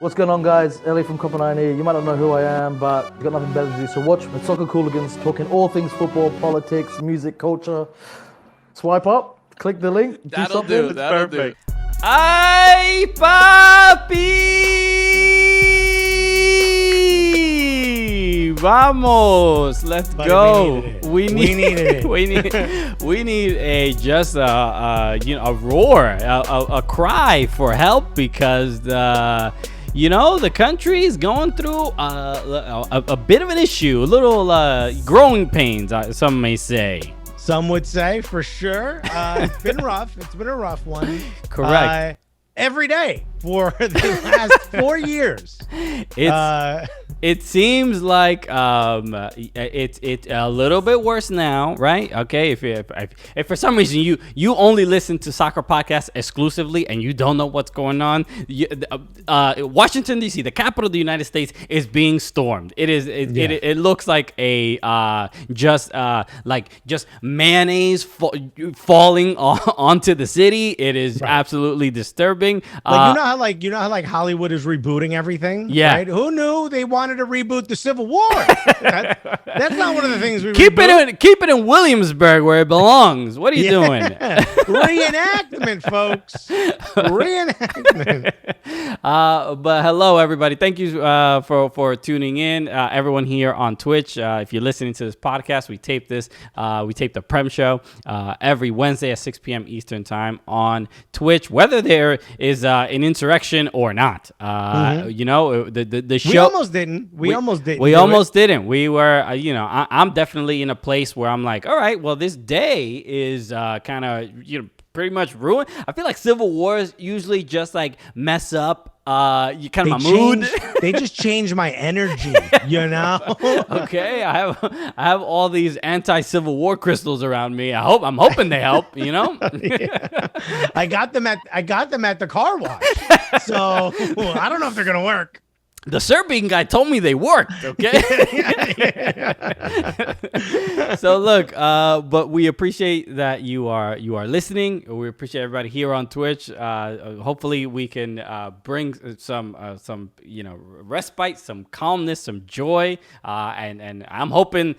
What's going on, guys? Ellie from Copenhagen here. You might not know who I am, but you've got nothing better to do. So watch the Soccer Cooligans, talking all things football, politics, music, culture. Swipe up, click the link, That'll something. do. That'll do. ¡Ay, papi! Vamos, let's go. We needed it. we need a roar, a cry for help because the country is going through a bit of an issue, a little growing pains, some may say. Some would say, for sure. It's been rough. It's been a rough one. Correct. Every day for the last 4 years. It seems like it's a little bit worse now, right? Okay, if for some reason you only listen to soccer podcasts exclusively and you don't know what's going on, Washington D.C., the capital of the United States, is being stormed. It looks like just mayonnaise falling onto the city. It is absolutely disturbing. You know how Hollywood is rebooting everything? Yeah. Right? Who knew they wanted to reboot the Civil War? That's not one of the things we keep it in Williamsburg where it belongs. What are you doing? Reenactment, folks. Reenactment. But hello, everybody. Thank you for tuning in. Everyone here on Twitch. If you're listening to this podcast, we tape this. We tape the Prem Show every Wednesday at 6 p.m. Eastern Time on Twitch, whether there is an insurrection or not. The show. We almost didn't. We almost didn't. We were, I'm definitely in a place where I'm like, all right, well, this day is kind of, pretty much ruined. I feel like civil wars usually just like mess up my mood. They just change my energy, Okay, I have all these anti-Civil War crystals around me. I'm hoping they help. Yeah. I got them at the car wash. So I don't know if they're gonna work. The Serbian guy told me they worked, okay? So look, but we appreciate that you are listening. We appreciate everybody here on Twitch. Hopefully we can bring some respite, some calmness, some joy, and I'm hoping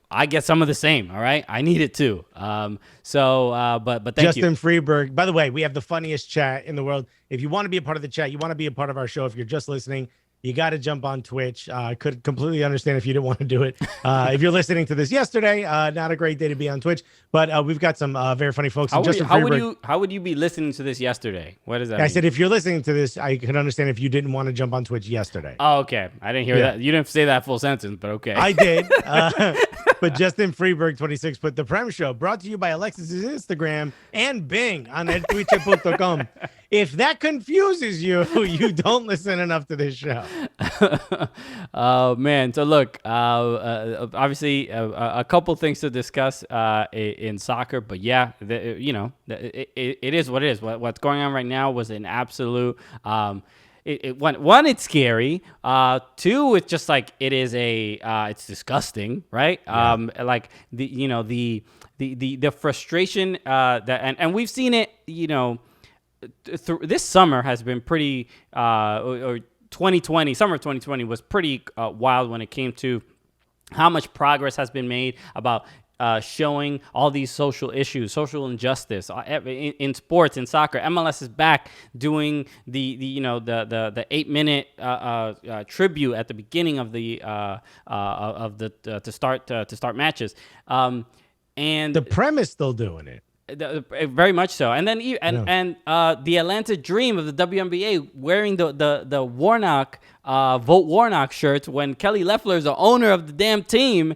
I get some of the same. All right, I need it too. But thank you, Justin Freeberg. By the way, we have the funniest chat in the world. If you want to be a part of the chat, you want to be a part of our show. If you're just listening, you got to jump on Twitch. I could completely understand if you didn't want to do it. If you're listening to this yesterday, not a great day to be on Twitch, but we've got some very funny folks. How would you be listening to this yesterday? What does that mean? I said, if you're listening to this, I can understand if you didn't want to jump on Twitch yesterday. Oh, okay. I didn't hear that. You didn't say that full sentence, but okay. I did. But Justin Freeberg 26 put the Prem Show brought to you by Alexis's Instagram and Bing on eltwitch.com. If that confuses you, you don't listen enough to this show. Oh man! So look, obviously a couple things to discuss in soccer, but yeah, it is what it is. What's going on right now was an absolute. One, it's scary. Two, it's just like it is it's disgusting, right? Yeah. Like the frustration and we've seen it. This summer has been pretty. Or 2020, summer of 2020 was pretty wild when it came to how much progress has been made about showing all these social issues, social injustice in sports, in soccer. MLS is back doing the 8-minute tribute at the beginning of the to start matches, and the Prem is still doing it. Very much so, and then the Atlanta Dream of the WNBA wearing the Warnock Vote Warnock shirts when Kelly Loeffler is the owner of the damn team.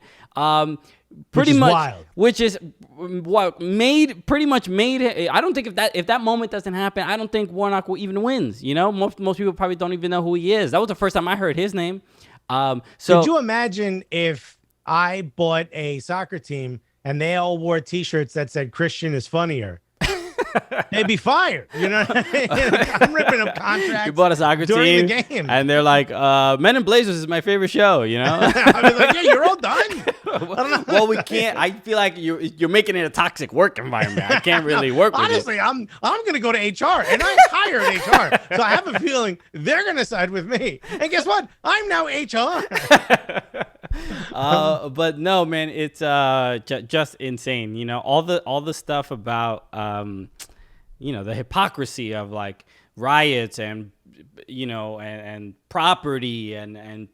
Pretty much wild. Which is what made. I don't think if that moment doesn't happen, I don't think Warnock will even wins. Most people probably don't even know who he is. That was the first time I heard his name. So could you imagine if I bought a soccer team and they all wore T-shirts that said "Christian is funnier"? they'd be fired. You know what I mean? I'm ripping up contracts. You bought a soccer during team, the game. and they're like, Men in Blazers is my favorite show, you know? I was like, yeah, you're all done. I don't know. Well, we can't. I feel like you're making it a toxic work environment. I can't really work with Honestly, it. I'm gonna go to HR, and I hired HR, so I have a feeling they're gonna side with me. And guess what? I'm now HR. But no, man, it's just insane. You know, all the stuff about you know, the hypocrisy of like riots and and property and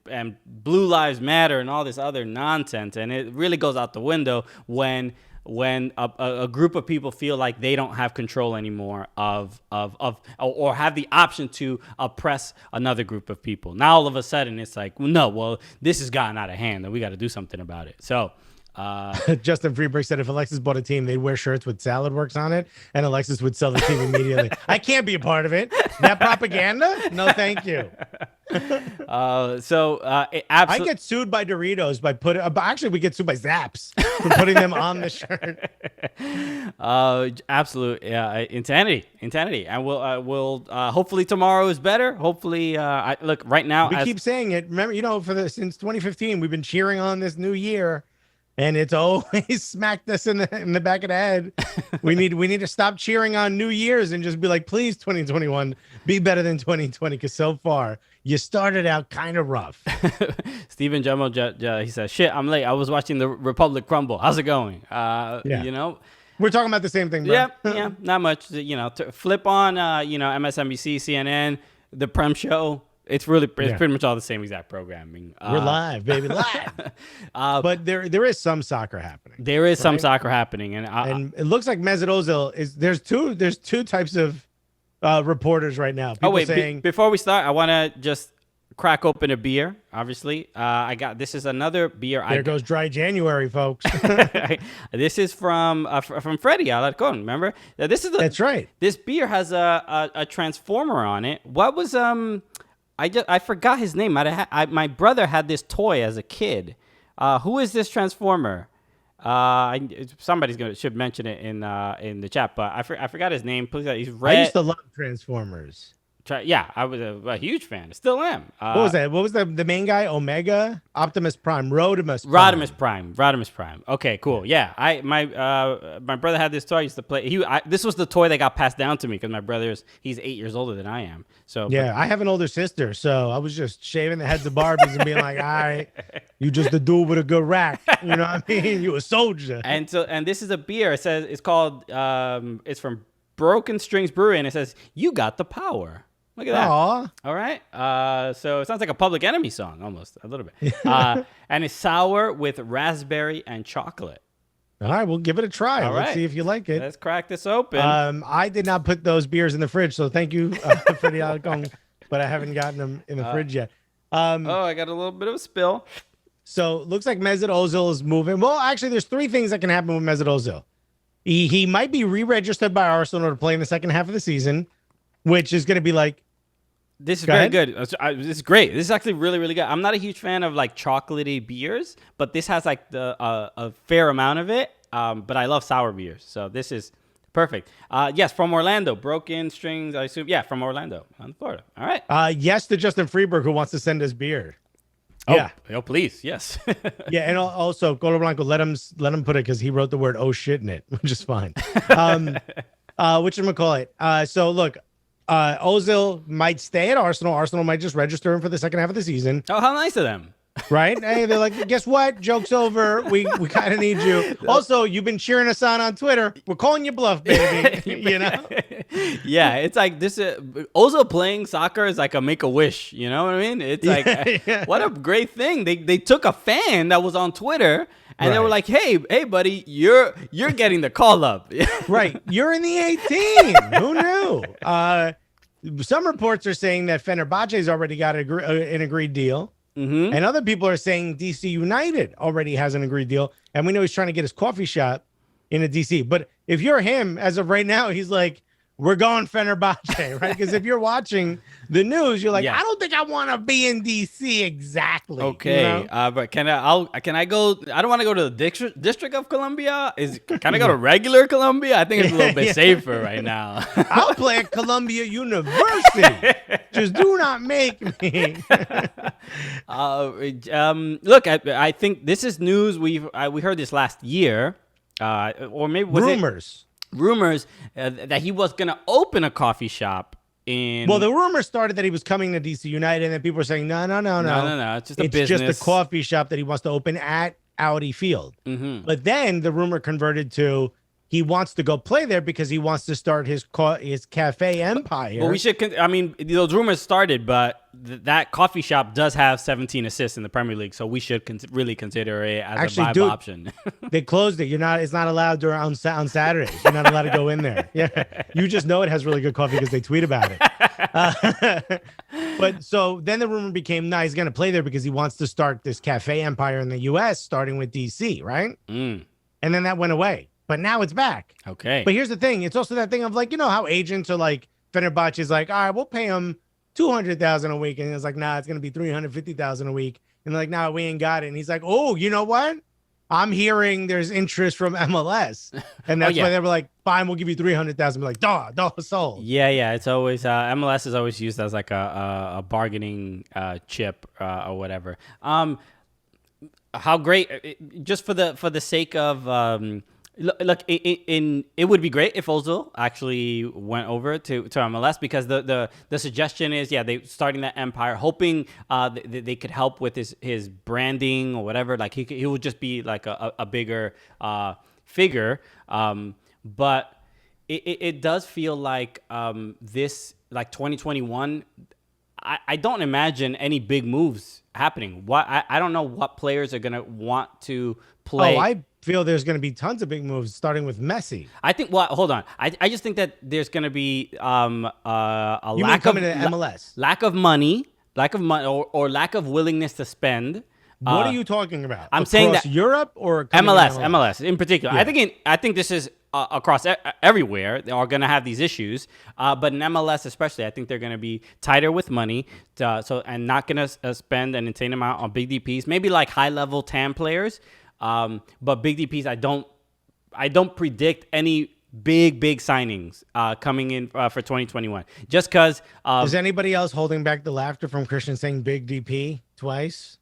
Blue Lives Matter and all this other nonsense, and it really goes out the window when a group of people feel like they don't have control anymore of or have the option to oppress another group of people. Now all of a sudden it's like, well, this has gotten out of hand and we got to do something about it. So Justin Freeberg said if Alexis bought a team, they'd wear shirts with salad works on it, and Alexis would sell the team immediately. I can't be a part of it. That propaganda? No, thank you. I get sued by Doritos by putting. Actually, we get sued by Zaps for putting them on the shirt. Absolute insanity, and we'll hopefully tomorrow is better. Hopefully, look right now. We keep saying it. Remember, since 2015, we've been cheering on this new year. And it's always smacked us in the back of the head. We need to stop cheering on New Year's and just be like, please, 2021, be better than 2020. Because so far, you started out kind of rough. Stephen Jumbo, he says, "Shit, I'm late. I was watching the Republic crumble. How's it going?" You know, we're talking about the same thing, bro. Yeah, not much. You know, flip on, MSNBC, CNN, the Prem Show. It's pretty much all the same exact programming. We're live, baby, live. But there is some soccer happening. There is some soccer happening, and it looks like Mesut Ozil is. There's two types of reporters right now. People saying before we start, I want to just crack open a beer. Obviously, this is another beer. There goes dry January, folks. This is from Freddie Alarcon. Remember, that's right. This beer has a transformer on it. What was I forgot his name. My brother had this toy as a kid. Who is this transformer? Somebody's should mention it in the chat, but I forgot his name. Please, he's red. I used to love Transformers. Yeah, I was a huge fan. Still am. What was that? What was the main guy? Omega, Optimus Prime, Rodimus Prime. Okay, cool. Yeah, my brother had this toy. I used to play. This was the toy that got passed down to me because he's 8 years older than I am. So yeah, I have an older sister, so I was just shaving the heads of Barbies and being like, "All right, you just a dude with a good rack." You know what I mean? You a soldier. And this is a beer. It says it's called. It's from Broken Strings Brewery, and it says, "You got the power." Look at that. Aww. All right. So it sounds like a Public Enemy song almost a little bit. And it's sour with raspberry and chocolate. All right, we'll give it a try. All Let's see if you like it. Let's crack this open. I did not put those beers in the fridge, so thank you for the Alcon, but I haven't gotten them in the fridge yet. I got a little bit of a spill. So looks like Mesut Ozil is moving. Well, actually, there's three things that can happen with Mesut Ozil. He might be re-registered by Arsenal to play in the second half of the season, which is going to be like. This is very good. This is great. This is actually really, really good. I'm not a huge fan of like chocolatey beers, but this has like a fair amount of it. But I love sour beers, so this is perfect. Yes, from Orlando, Broken Strings. I assume, yeah, from Orlando, on Florida. All right. Yes to Justin Freeberg, who wants to send us beer. Oh, yeah. Oh, please, yes. Yeah, and also Colo Blanco, let him put it because he wrote the word "oh shit" in it, which is fine. Whatchamacallit. So look. Ozil might stay at Arsenal. Arsenal might just register him for the second half of the season. Oh, how nice of them. Right? Hey, they're like, guess what? Joke's over. We kind of need you. Also, you've been cheering us on Twitter. We're calling you bluff, baby. You know? Yeah, it's like this. Ozil playing soccer is like a make-a-wish. You know what I mean? It's like, what a great thing. They took a fan that was on Twitter and they were like, hey, buddy, you're getting the call up. Right. You're in the 18. Who knew? Some reports are saying that Fenerbahce's already got an agreed deal. Mm-hmm. And other people are saying DC United already has an agreed deal. And we know he's trying to get his coffee shop in a DC. But if you're him, as of right now, he's like, we're going Fenerbahce, right? Because if you're watching the news, you're like, Yeah. I don't think I want to be in DC exactly. you Okay, know? but can I go? I don't want to go to the District of Columbia. Can I go to regular Columbia? I think it's a little bit Yeah. safer right now. I'll play at Columbia University. Just do not make me. Look, I think this is news. We heard this last year, or maybe was rumors that he was gonna open a coffee shop in. Well, the rumor started that he was coming to DC United, and then people were saying, no. No. It's just a business. Just a coffee shop that he wants to open at Audi Field. Mm-hmm. But then the rumor converted to he wants to go play there because he wants to start his cafe empire. Well, we should. I mean, those rumors started, but that coffee shop does have 17 assists in the Premier League, so we should really consider it as a viable option. They closed it. It's not allowed on Saturdays. You're not allowed to go in there. Yeah, you just know it has really good coffee because they tweet about it. But so then the rumor became, nah, he's going to play there because he wants to start this cafe empire in the U.S., starting with DC, right? Mm. And then that went away. But now it's back. Okay. But here's the thing. It's also that thing of like, you know how agents are like, Fenerbahce is like, all right, we'll pay him $200,000 a week. And it's like, nah, it's going to be $350,000 a week. And they're like, nah, we ain't got it. And he's like, oh, you know what? I'm hearing there's interest from MLS. And that's why they were like, fine, we'll give you $300,000. Be like, duh, sold. Yeah. It's always, MLS is always used as like a bargaining chip or whatever. How great, just for the sake of, look, it would be great if Ozil actually went over to MLS, because the suggestion is, they starting that empire, hoping they could help with his branding or whatever. Like he would just be like a bigger figure. But it does feel like this, like 2021. I don't imagine any big moves happening. I don't know what players are gonna want to play. Oh, I feel there's going to be tons of big moves, starting with Messi. I think. Well, hold on. I just think that there's going to be a You lack mean of coming to MLS, lack of money, or lack of willingness to spend. What are you talking about? I'm saying that Europe or coming to MLS in particular. Yeah. I think this is across everywhere. They are going to have these issues, but in MLS especially, I think they're going to be tighter with money, and not going to spend an insane amount on big DPs. Maybe like high level TAM players, but big DPs. I don't predict any big signings coming in for 2021. Just because. Is anybody else holding back the laughter from Christian saying big DP twice?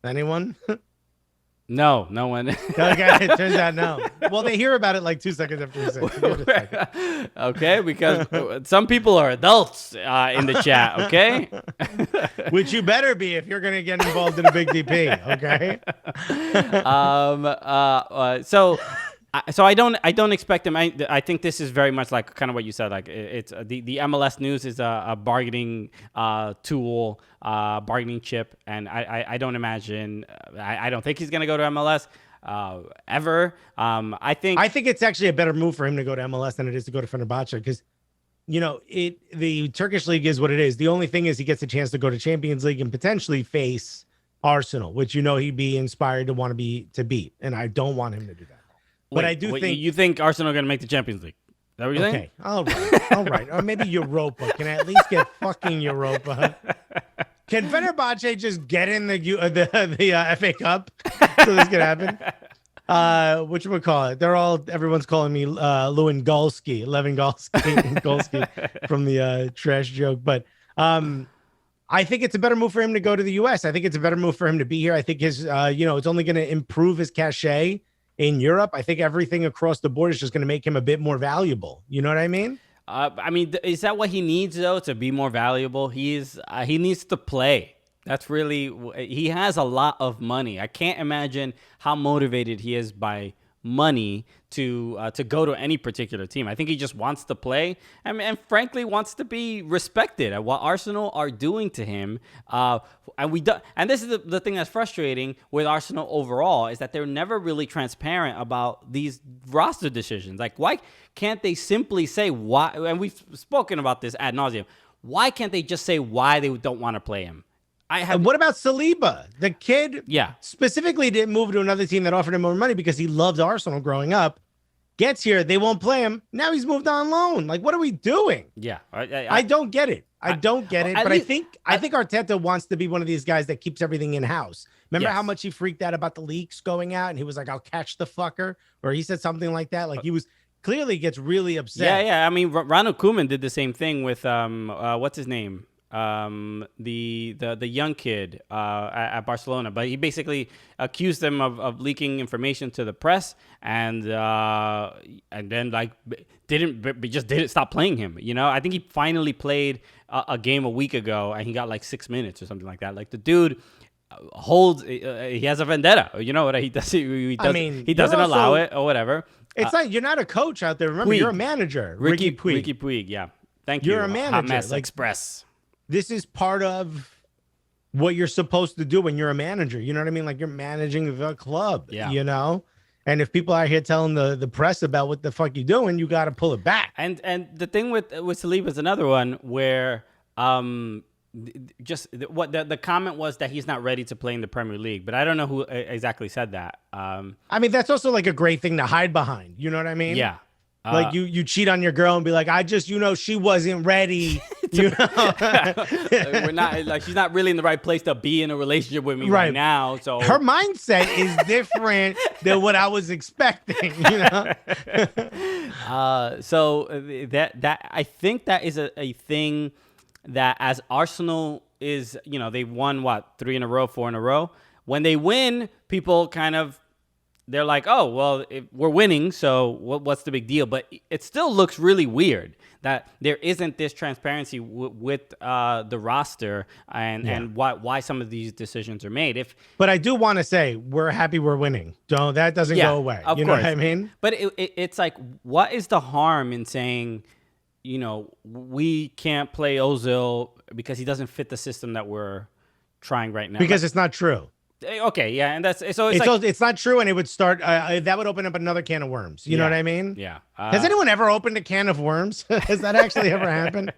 Anyone? No one. Okay, it turns out no. Well, they hear about it like 2 seconds after you say it. Okay, because some people are adults in the chat, okay? Which you better be if you're going to get involved in a big DP, okay? So I don't expect them. I think this is very much like kind of what you said. Like it's the MLS news is a bargaining tool, bargaining chip, and I don't imagine. I don't think he's gonna go to MLS ever. I think it's actually a better move for him to go to MLS than it is to go to Fenerbahce, because the Turkish league is what it is. The only thing is he gets a chance to go to Champions League and potentially face Arsenal, which he'd be inspired to want to beat, and I don't want him to do that. But I do think you think Arsenal are going to make the Champions League. Is that what you're saying? Okay, all right. Or maybe Europa. Can I at least get fucking Europa? Can Fenerbahce just get in the FA Cup so this can happen? Whatchamacallit? Everyone's calling me Lewandowski from the trash joke. But I think it's a better move for him to go to the US. I think it's a better move for him to be here. I think his it's only going to improve his cachet in Europe. I think everything across the board is just going to make him a bit more valuable. You know what I mean? Is that what he needs though, to be more valuable? He needs to play. That's really, he has a lot of money. I can't imagine how motivated he is by money to go to any particular team. I think he just wants to play and frankly wants to be respected at what Arsenal are doing to him. And this is the thing that's frustrating with Arsenal overall, is that they're never really transparent about these roster decisions. Like, why can't they simply say why? And we've spoken about this ad nauseum. Why can't they just say why they don't want to play him? And what about Saliba? The kid specifically didn't move to another team that offered him more money because he loved Arsenal growing up. Gets here, they won't play him. Now he's moved on loan. Like, what are we doing? Yeah, I don't get it. I don't get it. at But least- I think Arteta wants to be one of these guys that keeps everything in house. Remember Yes. how much he freaked out about the leaks going out, and he was like, "I'll catch the fucker," or he said something like that. Like he was clearly gets really upset. Yeah. I mean, Ronald Koeman did the same thing with what's his name? The young kid at Barcelona, but he basically accused them of leaking information to the press, and then like didn't stop playing him. You know, I think he finally played a game a week ago, and he got like 6 minutes or something like that. Like the dude holds, he has a vendetta. You know what he does? He doesn't allow it or whatever. It's like you're not a coach out there. Remember, Puig. you're a manager. Ricky Puig. Ricky Puig. Yeah, thank you. You're a Hot manager, Mess like- Express. This is part of what you're supposed to do when you're a manager. You know what I mean? Like you're managing the club. Yeah. You know. And if people out here telling the press about what the fuck you doing, you got to pull it back. And the thing with Saliba is another one where the comment was that he's not ready to play in the Premier League, but I don't know who exactly said that. I mean, that's also like a great thing to hide behind. You know what I mean? Yeah. Like you cheat on your girl and be like, she wasn't ready. You know? We're not like she's not really in the right place to be in a relationship with me right now. So Her mindset is different than what I was expecting. You know? That I think that is a thing that as Arsenal is, you know, they won 3 in a row, 4 in a row. When they win, people kind of they're like, oh, well, we're winning, so what's the big deal? But it still looks really weird that there isn't this transparency with the roster and why some of these decisions are made. But I do want to say we're happy we're winning. That doesn't go away. Of you know course. what I mean? But it's like, what is the harm in saying, you know, we can't play Ozil because he doesn't fit the system that we're trying right now? Because it's not true. Okay, yeah, and that's so It's not true, and it would start. That would open up another can of worms. You know what I mean? Yeah. Has anyone ever opened a can of worms? Has that actually ever happened?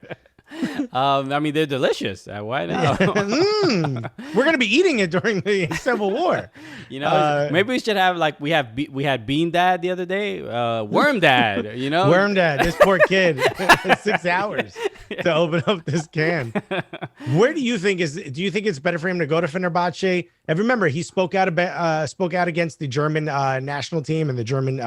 I mean, they're delicious. Why not? We're gonna be eating it during the Civil War. You know, maybe we should have like we had Bean Dad the other day, Worm Dad. You know, Worm Dad. This poor kid, 6 hours to open up this can. Where do you think do you think it's better for him to go to Fenerbahce? And remember, he spoke out against the German national team and the German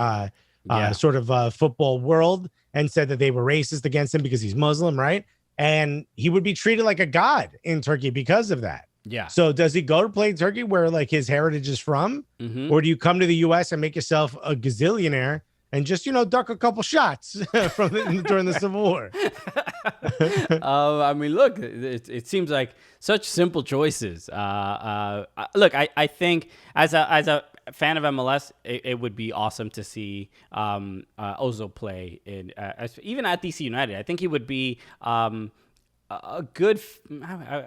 sort of football world, and said that they were racist against him because he's Muslim, right? And he would be treated like a god in Turkey because of that. Yeah. So does he go to play in Turkey where like his heritage is from? Mm-hmm. Or do you come to the US and make yourself a gazillionaire and just, duck a couple shots during the Civil War? I mean, look, it seems like such simple choices. Look, I think as a fan of MLS, it would be awesome to see Ozil play even at DC United. I think he would be a good.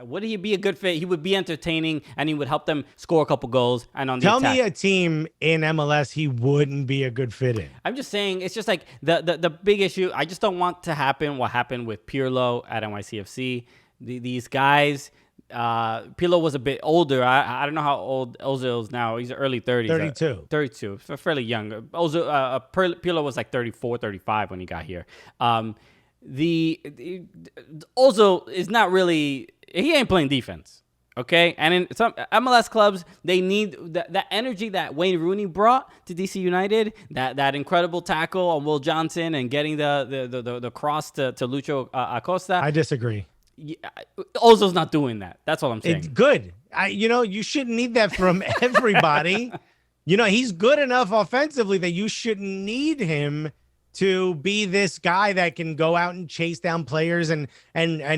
Would he be a good fit? He would be entertaining, and he would help them score a couple goals. And on the Tell attack. me a team in MLS he wouldn't be a good fit in. I'm just saying, it's just like the big issue. I just don't want to happen what happened with Pirlo at NYCFC. These guys. Pirlo was a bit older. I don't know how old Ozil is now. He's early 30s. 32. 32. Fairly young. Pirlo was like 34, 35 when he got here. Ozil is not really, he ain't playing defense. Okay. And in some MLS clubs, they need that energy that Wayne Rooney brought to DC United, that incredible tackle on Will Johnson and getting the cross to Lucho Acosta. I disagree. Ozil's not doing that. That's all I'm saying. It's good. You shouldn't need that from everybody. He's good enough offensively that you shouldn't need him to be this guy that can go out and chase down players and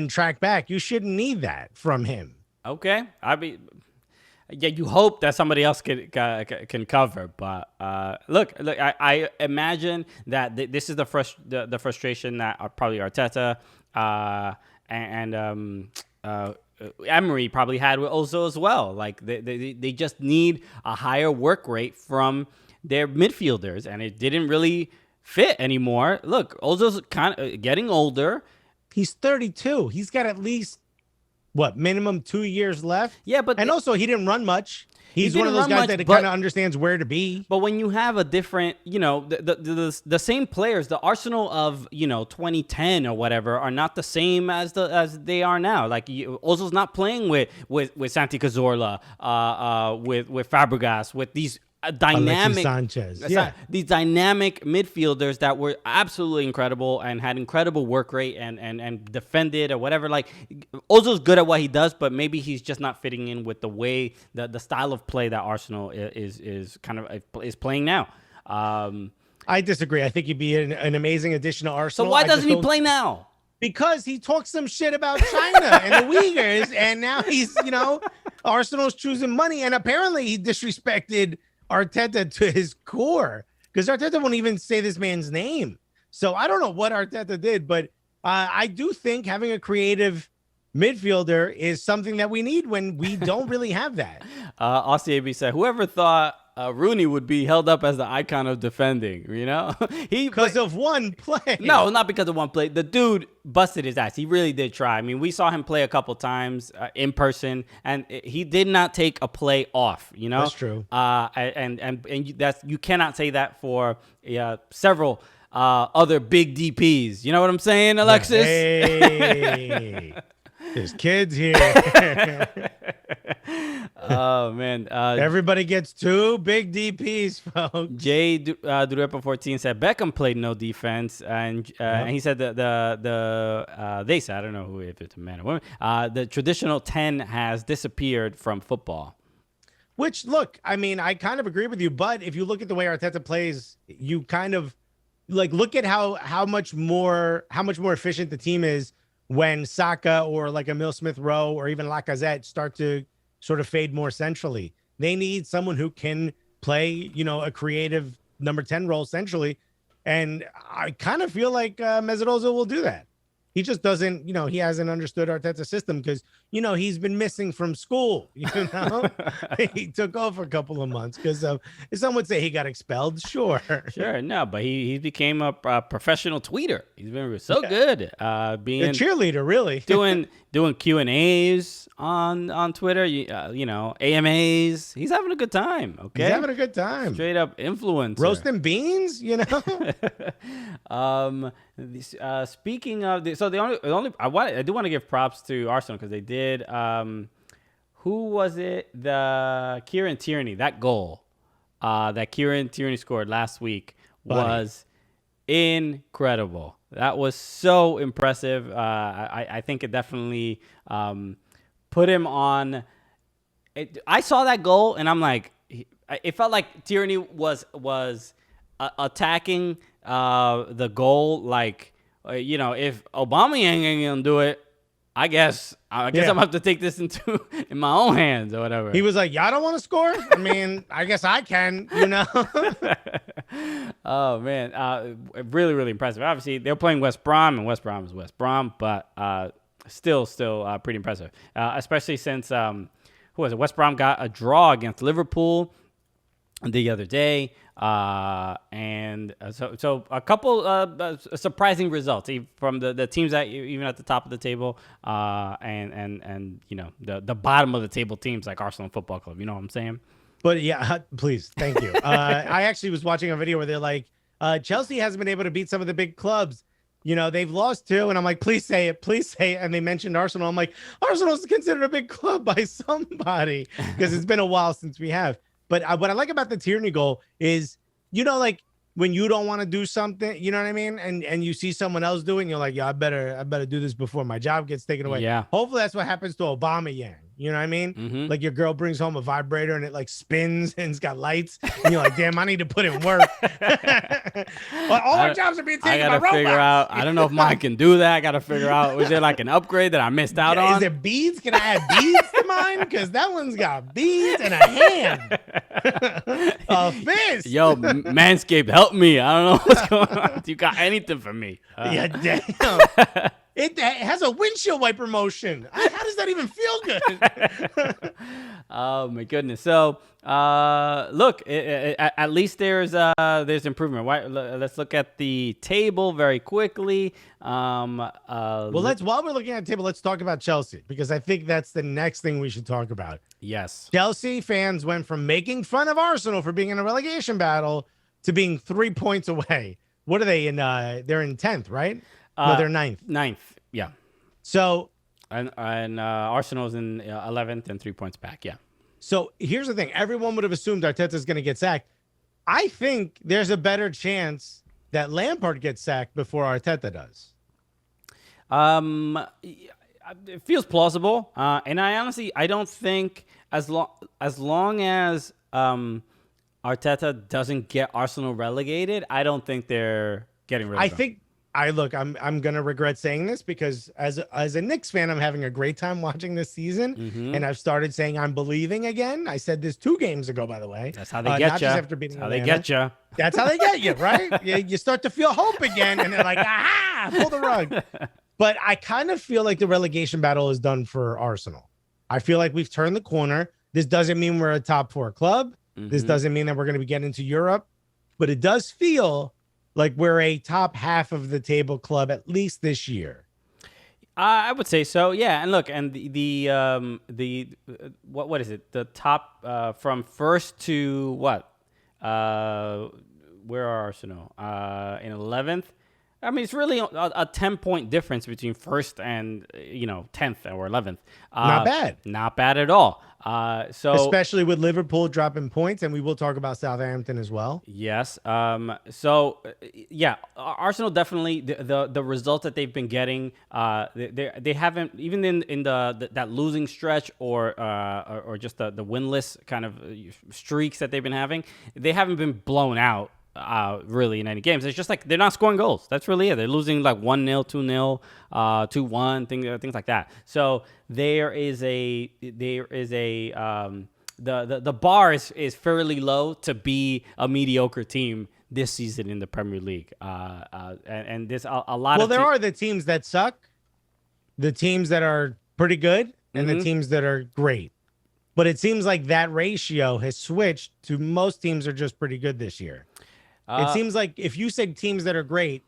track back. You shouldn't need that from him. Okay. I mean, yeah, you hope that somebody else can cover, but look. I imagine that this is the frustration that probably Arteta and Emery probably had with Ozil as well. Like they just need a higher work rate from their midfielders, and it didn't really fit anymore. Look, Ozil's kind of getting older. He's 32. He's got at least what, minimum 2 years left. Yeah, but and also he didn't run much. He's one of didn't those run guys much, that but- kind of understands where to be. But when you have a different, the same players, the Arsenal of 2010 or whatever are not the same as they are now. Like Ozil's not playing with Santi Cazorla, with Fabregas, with these dynamic Sanchez. Yeah. these dynamic midfielders that were absolutely incredible and had incredible work rate and defended or whatever. Like Ozil's good at what he does, but maybe he's just not fitting in with the way the style of play that Arsenal is playing now. I disagree. I think he'd be an amazing addition to So Arsenal. why I just doesn't he don't- play now? Because he talks some shit about China and the Uyghurs, and now he's, Arsenal's choosing money, and apparently he disrespected Arteta to his core because Arteta won't even say this man's name. So I don't know what Arteta did, but I do think having a creative midfielder is something that we need when we don't really have that. Aussie AB said, whoever thought Rooney would be held up as the icon of defending, Because of one play. No, not because of one play. The dude busted his ass. He really did try. I mean, we saw him play a couple times in person, and he did not take a play off. That's true. And you cannot say that for several other big DPs. You know what I'm saying, Alexis? Hey, there's kids here. Oh man. Everybody gets 2 big DPs, folks. Jay Durepa 14 said Beckham played no defense, and he said that they said, I don't know who, if it's a man or woman, the traditional 10 has disappeared from football. Which, look, I mean, I kind of agree with you, but if you look at the way Arteta plays, you kind of look at how much more efficient the team is when Saka or like Emile Smith-Rowe or even Lacazette start to sort of fade more centrally. They need someone who can play, a creative number 10 role centrally. And I kind of feel like Mesut Ozil will do that. He just doesn't, he hasn't understood Arteta's system because, he's been missing from school, He took off for a couple of months because some would say he got expelled. Sure. Sure. No, but he became a professional tweeter. He's been so good being a cheerleader, really. doing Q&As on Twitter, AMAs. He's having a good time, okay? He's having a good time. Straight up influencer. Roasting beans, Speaking of I do want to give props to Arsenal because they did. Who was it? The Kieran Tierney, that goal that Kieran Tierney scored last week was incredible. That was so impressive. I think it definitely put him on. I saw that goal and I'm like, it felt like Tierney was attacking the goal like, if Aubameyang ain't gonna do it, I guess I'm gonna have to take this in my own hands or whatever. He was like, y'all don't want to score? I mean, I guess I can, Oh man, really, really impressive. Obviously, they're playing West Brom, and West Brom is West Brom, but still pretty impressive. Especially since who was it? West Brom got a draw against Liverpool the other day, and so a couple surprising results from the teams that even at the top of the table, and the bottom of the table teams like Arsenal Football Club. You know what I'm saying? But yeah, please, thank you. I actually was watching a video where they're like, Chelsea hasn't been able to beat some of the big clubs. They've lost 2, and I'm like, please say it. And they mentioned Arsenal. I'm like, Arsenal's considered a big club by somebody because it's been a while since we have. But what I like about the Tierney goal is, like when you don't want to do something, you know what I mean? And you see someone else doing, you're like, yeah, I better do this before my job gets taken away. Yeah. Hopefully that's what happens to Aubameyang. You know what I mean? Mm-hmm. Like your girl brings home a vibrator and it like spins and it's got lights. And you're like, damn, I need to put in work. But all our jobs are being taken by robots. I gotta figure out. I don't know if mine can do that. I gotta figure out. Was there like an upgrade that I missed out on? Is there beads? Can I add beads to mine? Because that one's got beads and a hand, a fist. Yo, Manscaped, help me. I don't know what's going on. You got anything for me? Yeah, damn. It has a windshield wiper motion. How does that even feel good? Oh my goodness. So, look, at least there's improvement. Let's look at the table very quickly. Well, while we're looking at the table, let's talk about Chelsea, because I think that's the next thing we should talk about. yes. Chelsea fans went from making fun of Arsenal for being in a relegation battle to being 3 points away. What are they in? They're in 10th, right? No, they're 9th. Ninth. Yeah. So, And Arsenal's in 11th and 3 points back. Yeah. so here's the thing. Everyone would have assumed Arteta's going to get sacked. I think there's a better chance that Lampard gets sacked before Arteta does. It feels plausible, and I don't think as long as Arteta doesn't get Arsenal relegated, I don't think they're getting rid of I him. think I'm gonna regret saying this, because as a Knicks fan, I'm having a great time watching this season, Mm-hmm. and I've started saying I'm believing again. I said this 2 games ago, by the way. That's how they get not you. just after beating That's how they Atlanta. get you. That's how they get you, right? You start to feel hope again, and they're like, aha, pull the rug. But I kind of feel like the relegation battle is done for Arsenal. I feel like we've turned the corner. This doesn't mean we're a top 4 club. This doesn't mean that we're going to be getting into Europe, but it does feel like we're a top half of the table club, at least this year. I would say so, yeah. And look, and what is it? The top from first to what? Where are Arsenal? In 11th. I mean, it's really a 10-point difference between first and 10th or 11th. Not bad. Not bad at all. So Especially with Liverpool dropping points, and we will talk about Southampton as well. yes. Yeah, Arsenal definitely the results that they've been getting. They haven't, even in that losing stretch or just the winless kind of streaks that they've been having. They haven't been blown out. Really in any games. It's just like they're not scoring goals. That's really it. They're losing like 1-0, 2-0, 2-1, things like that. So the bar is fairly low to be a mediocre team this season in the Premier League. And there's a lot Well, of there are the teams that suck, the teams that are pretty good, and the teams that are great. But it seems like that ratio has switched to most teams are just pretty good this year. It seems like if you said teams that are great,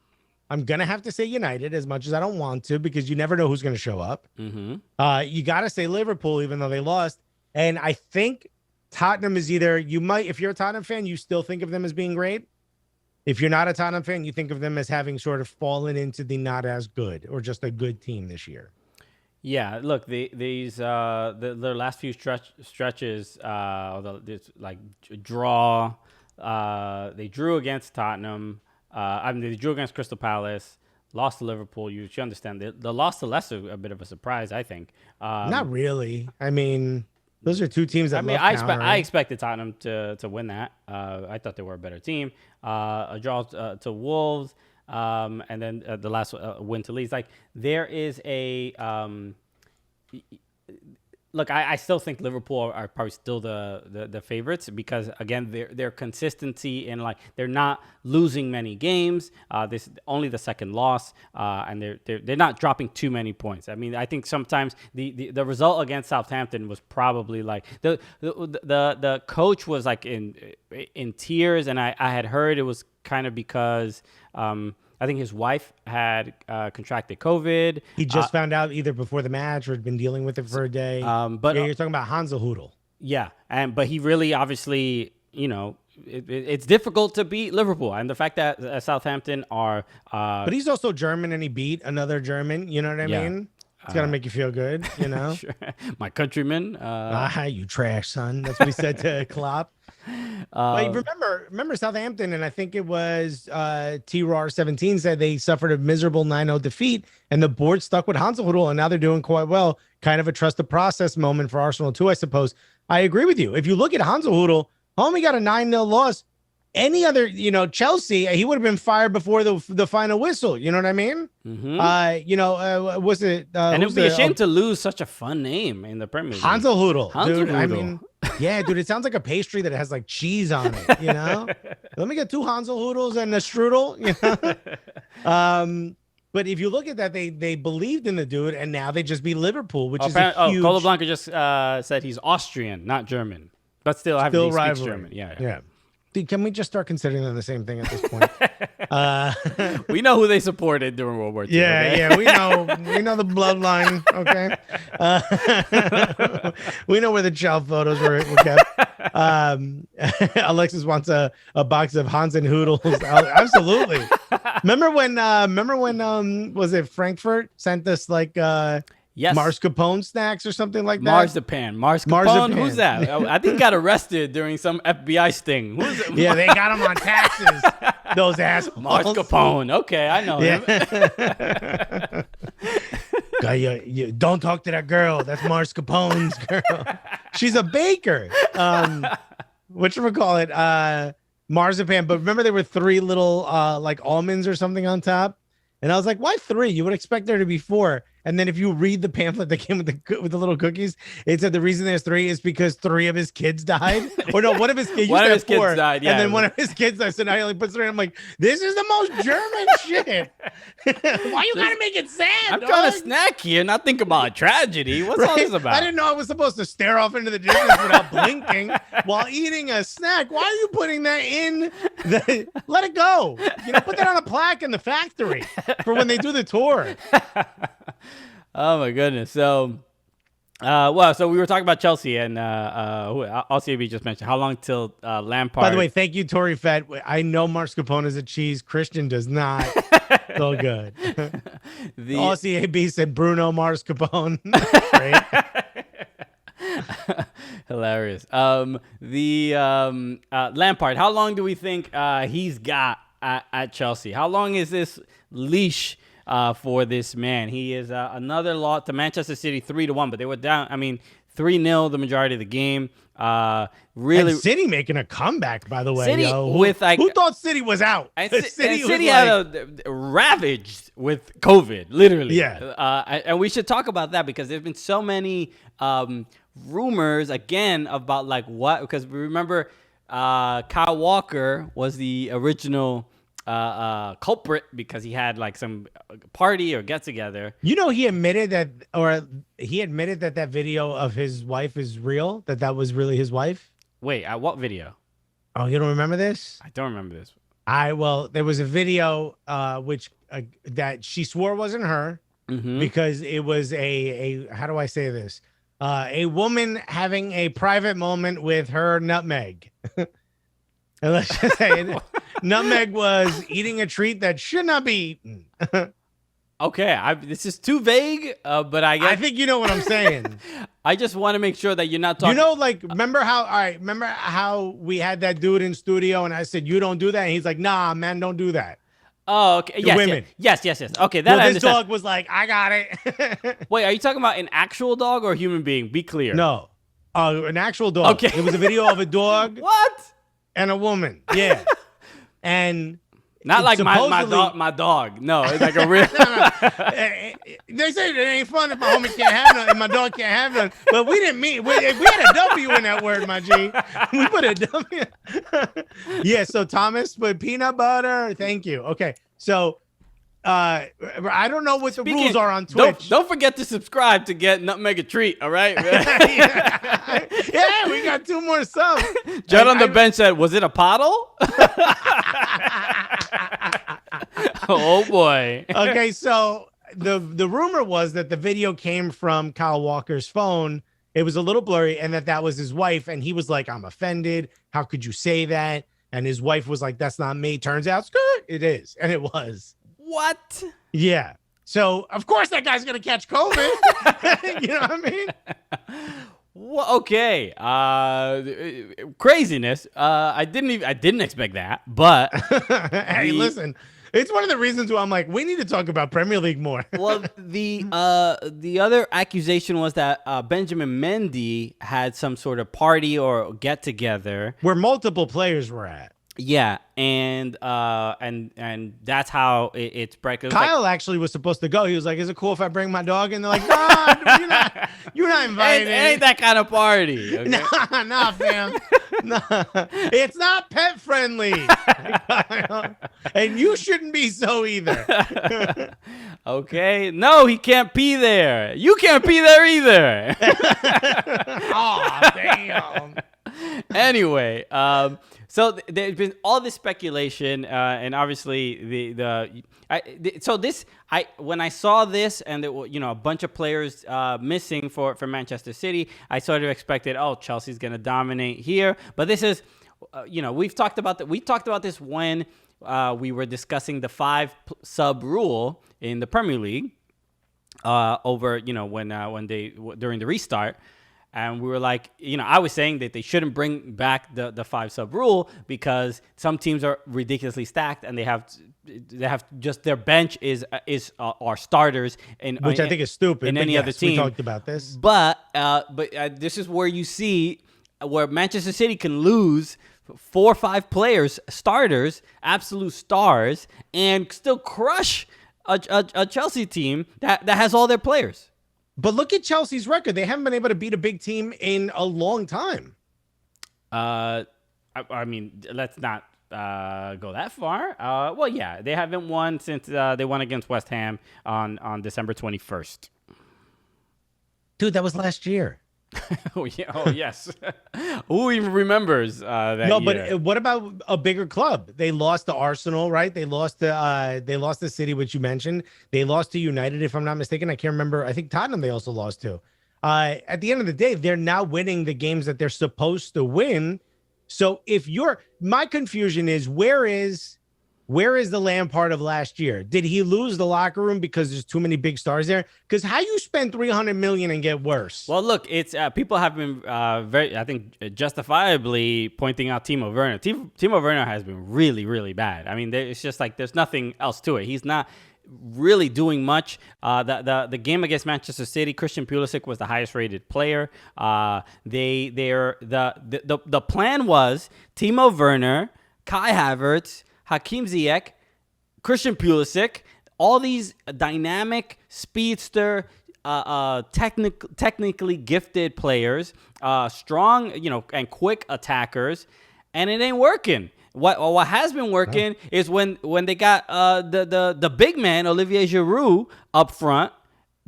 I'm going to have to say United, as much as I don't want to, because you never know who's going to show up. You got to say Liverpool, even though they lost. And I think Tottenham is either, if you're a Tottenham fan, you still think of them as being great. If you're not a Tottenham fan, you think of them as having sort of fallen into the not as good or just a good team this year. Yeah, look, their last few stretches, like draw. They drew against Tottenham. They drew against Crystal Palace. Lost to Liverpool. You should understand the loss to Leicester a bit of a surprise, I think. Not really. I mean, those are 2 teams that. I expected Tottenham to win that. I thought they were a better team. A draw to Wolves, and then the last win to Leeds. Like there is a. Look, I still think Liverpool are probably still the favorites because again their consistency and like they're not losing many games. This only the second loss, and they're not dropping too many points. I mean, I think sometimes the result against Southampton was probably like the coach was like in tears, and I had heard it was kind of because. I think his wife had contracted COVID. He just found out either before the match or had been dealing with it for a day. But you're talking about Hasenhüttl. Yeah, but he really obviously, it's difficult to beat Liverpool, and the fact that Southampton are. But he's also German, and he beat another German. You know what I mean? It's gotta make you feel good, Sure. My countryman. You trash, son. That's what he said to Klopp. But remember Southampton, and I think it was TRAR17 said they suffered a miserable 9-0 defeat, and the board stuck with Hasenhüttl, and now they're doing quite well. Kind of a trust the process moment for Arsenal too, I suppose. I agree with you. If you look at Hasenhüttl, homie got a 9-0 loss. Any other, Chelsea, he would have been fired before the final whistle. You know what I mean? Was it? And it'd be a shame to lose such a fun name in the Premier League. Hasenhüttl, dude. I mean, yeah, dude. It sounds like a pastry that has like cheese on it. Let me get 2 Hasenhüttls and a strudel. But if you look at that, they believed in the dude, and now they just beat Liverpool, which is a huge Colablanca just said he's Austrian, not German, but still, I still he speaks rivalry. German. Yeah. Yeah. Dude, can we just start considering them the same thing at this point? We know who they supported during World War II. Yeah, okay? yeah, we know the bloodline. Okay, we know where the child photos were kept. Alexis wants a box of Hans and Hoodles. Absolutely. Remember when was it Frankfurt sent us like Yes. mascarpone snacks or something like that? Marzipan. Who's that? I think got arrested during some FBI sting. Who's it? Yeah, they got him on taxes. Those assholes. Mascarpone. Okay, I know him. Guy, you don't talk to that girl. That's Mascarpone's girl. She's a baker. Whatchamacallit? Marzipan. But remember there were 3 little like almonds or something on top? And I was like, why 3? You would expect there to be 4. And then if you read the pamphlet that came with the little cookies, it said the reason there's 3 is because 3 of his kids died. Or no, one of his kids, One of his 4, kids died, yeah. And then one of his kids died, so now he only puts 3. I'm like, this is the most German shit. Why you gotta make it sad? I'm dog? trying to snack here, not think about a tragedy. What's all this Right? about? I didn't know I was supposed to stare off into the distance without blinking while eating a snack. Why are you putting that in? Let it go. Put that on a plaque in the factory for when they do the tour. Oh my goodness. So, so we were talking about Chelsea and LCAB just mentioned how long till Lampard. By the way, thank you, Tori Fett. I know mascarpone is a cheese. Christian does not. So good. the LCAB said Bruno mascarpone. Great. hilarious. Lampard. How long do we think he's got at Chelsea? How long is this leash? For this man, he is another loss to Manchester City 3-1, but they were down. 3-0 the majority of the game. Really, and City making a comeback, by the way. City yo. with like who thought City was out? And City City was had ravaged with COVID, literally. Yeah. And we should talk about that because there's been so many rumors again about like what, because remember Kyle Walker was the original culprit because he had like some party or get together. he admitted that that video of his wife is real, that was really his wife. Wait, at what video? Oh, you don't remember this? I don't remember this. There was a video which that she swore wasn't her because it was a how do I say this? A woman having a private moment with her nutmeg. And let's just say Nutmeg was eating a treat that should not be eaten. Okay, this is too vague, but I think you know what I'm saying. I just want to make sure that you're not talking. Remember how we had that dude in studio and I said, you don't do that? And he's like, nah, man, don't do that. Oh, okay. Yes, women. Yes. Okay, that I this understand. dog was like, I got it. Wait, are you talking about an actual dog or a human being? Be clear. No, an actual dog. Okay. It was a video of a dog What? and a woman. Yeah. And not like supposedly- my dog. No, it's like a real. They say it ain't fun if my homie can't have none, and my dog can't have none. But we didn't mean we had a W in that word, my G. We put a W. Yeah. So Thomas put peanut butter. Thank you. Okay. So I don't know what the rules are on Twitch. Don't forget to subscribe to get Nutmeg a treat. All right. Yeah, we got 2 more subs. Judd on the bench said, "Was it a pottle?" Oh boy. Okay, so the rumor was that the video came from Kyle Walker's phone. It was a little blurry, and that was his wife. And he was like, "I'm offended. How could you say that?" And his wife was like, "That's not me." Turns out, it is, and it was. What? Yeah. So of course that guy's gonna catch COVID. You know what I mean? Well, okay. Craziness. I didn't expect that, but Hey, listen. It's one of the reasons why I'm like, we need to talk about Premier League more. well, the other accusation was that Benjamin Mendy had some sort of party or get together Where multiple players were at. Yeah, and that's how it spread. Kyle actually was supposed to go. He was like, "Is it cool if I bring my dog?" And they're like, "Nah, you're not invited. It ain't that kind of party. Okay? Nah, fam. No, it's not pet friendly. And you shouldn't be so either. Okay. No, he can't pee there. You can't pee there either. Oh, damn. Anyway, so there's been all this speculation, and obviously when I saw this and a bunch of players missing for Manchester City, I sort of expected, oh, Chelsea's going to dominate here. But this is, we've talked about that. We talked about this when we were discussing the 5 sub rule in the Premier League when they during the restart. And we were like, I was saying that they shouldn't bring back the 5 sub rule because some teams are ridiculously stacked and they have just their bench are starters, Which I think is stupid. In any other team. We talked about this, but this is where you see where Manchester City can lose 4 or 5 players, starters, absolute stars, and still crush a Chelsea team that has all their players. But look at Chelsea's record. They haven't been able to beat a big team in a long time. I mean, let's not go that far. Well, yeah, they haven't won since they won against West Ham on December 21st. Dude, that was last year. Oh, yeah. Oh, yes. Who even remembers that No, year? but what about a bigger club? They lost to Arsenal, right? They lost to City, which you mentioned. They lost to United, if I'm not mistaken. I can't remember. I think Tottenham they also lost to. At the end of the day, they're now winning the games that they're supposed to win. So my confusion is where is the Lampard of last year? Did he lose the locker room because there's too many big stars there? Because how you spend $300 million and get worse? Well, look, it's people have been very, I think, justifiably pointing out Timo Werner. Timo Werner has been really, really bad. I mean, it's just like there's nothing else to it. He's not really doing much. The game against Manchester City, Christian Pulisic was the highest rated player. The plan was Timo Werner, Kai Havertz, Hakim Ziyech, Christian Pulisic, all these dynamic speedster, technically gifted players, strong, and quick attackers, and it ain't working. What has been working is when they got the big man Olivier Giroud up front,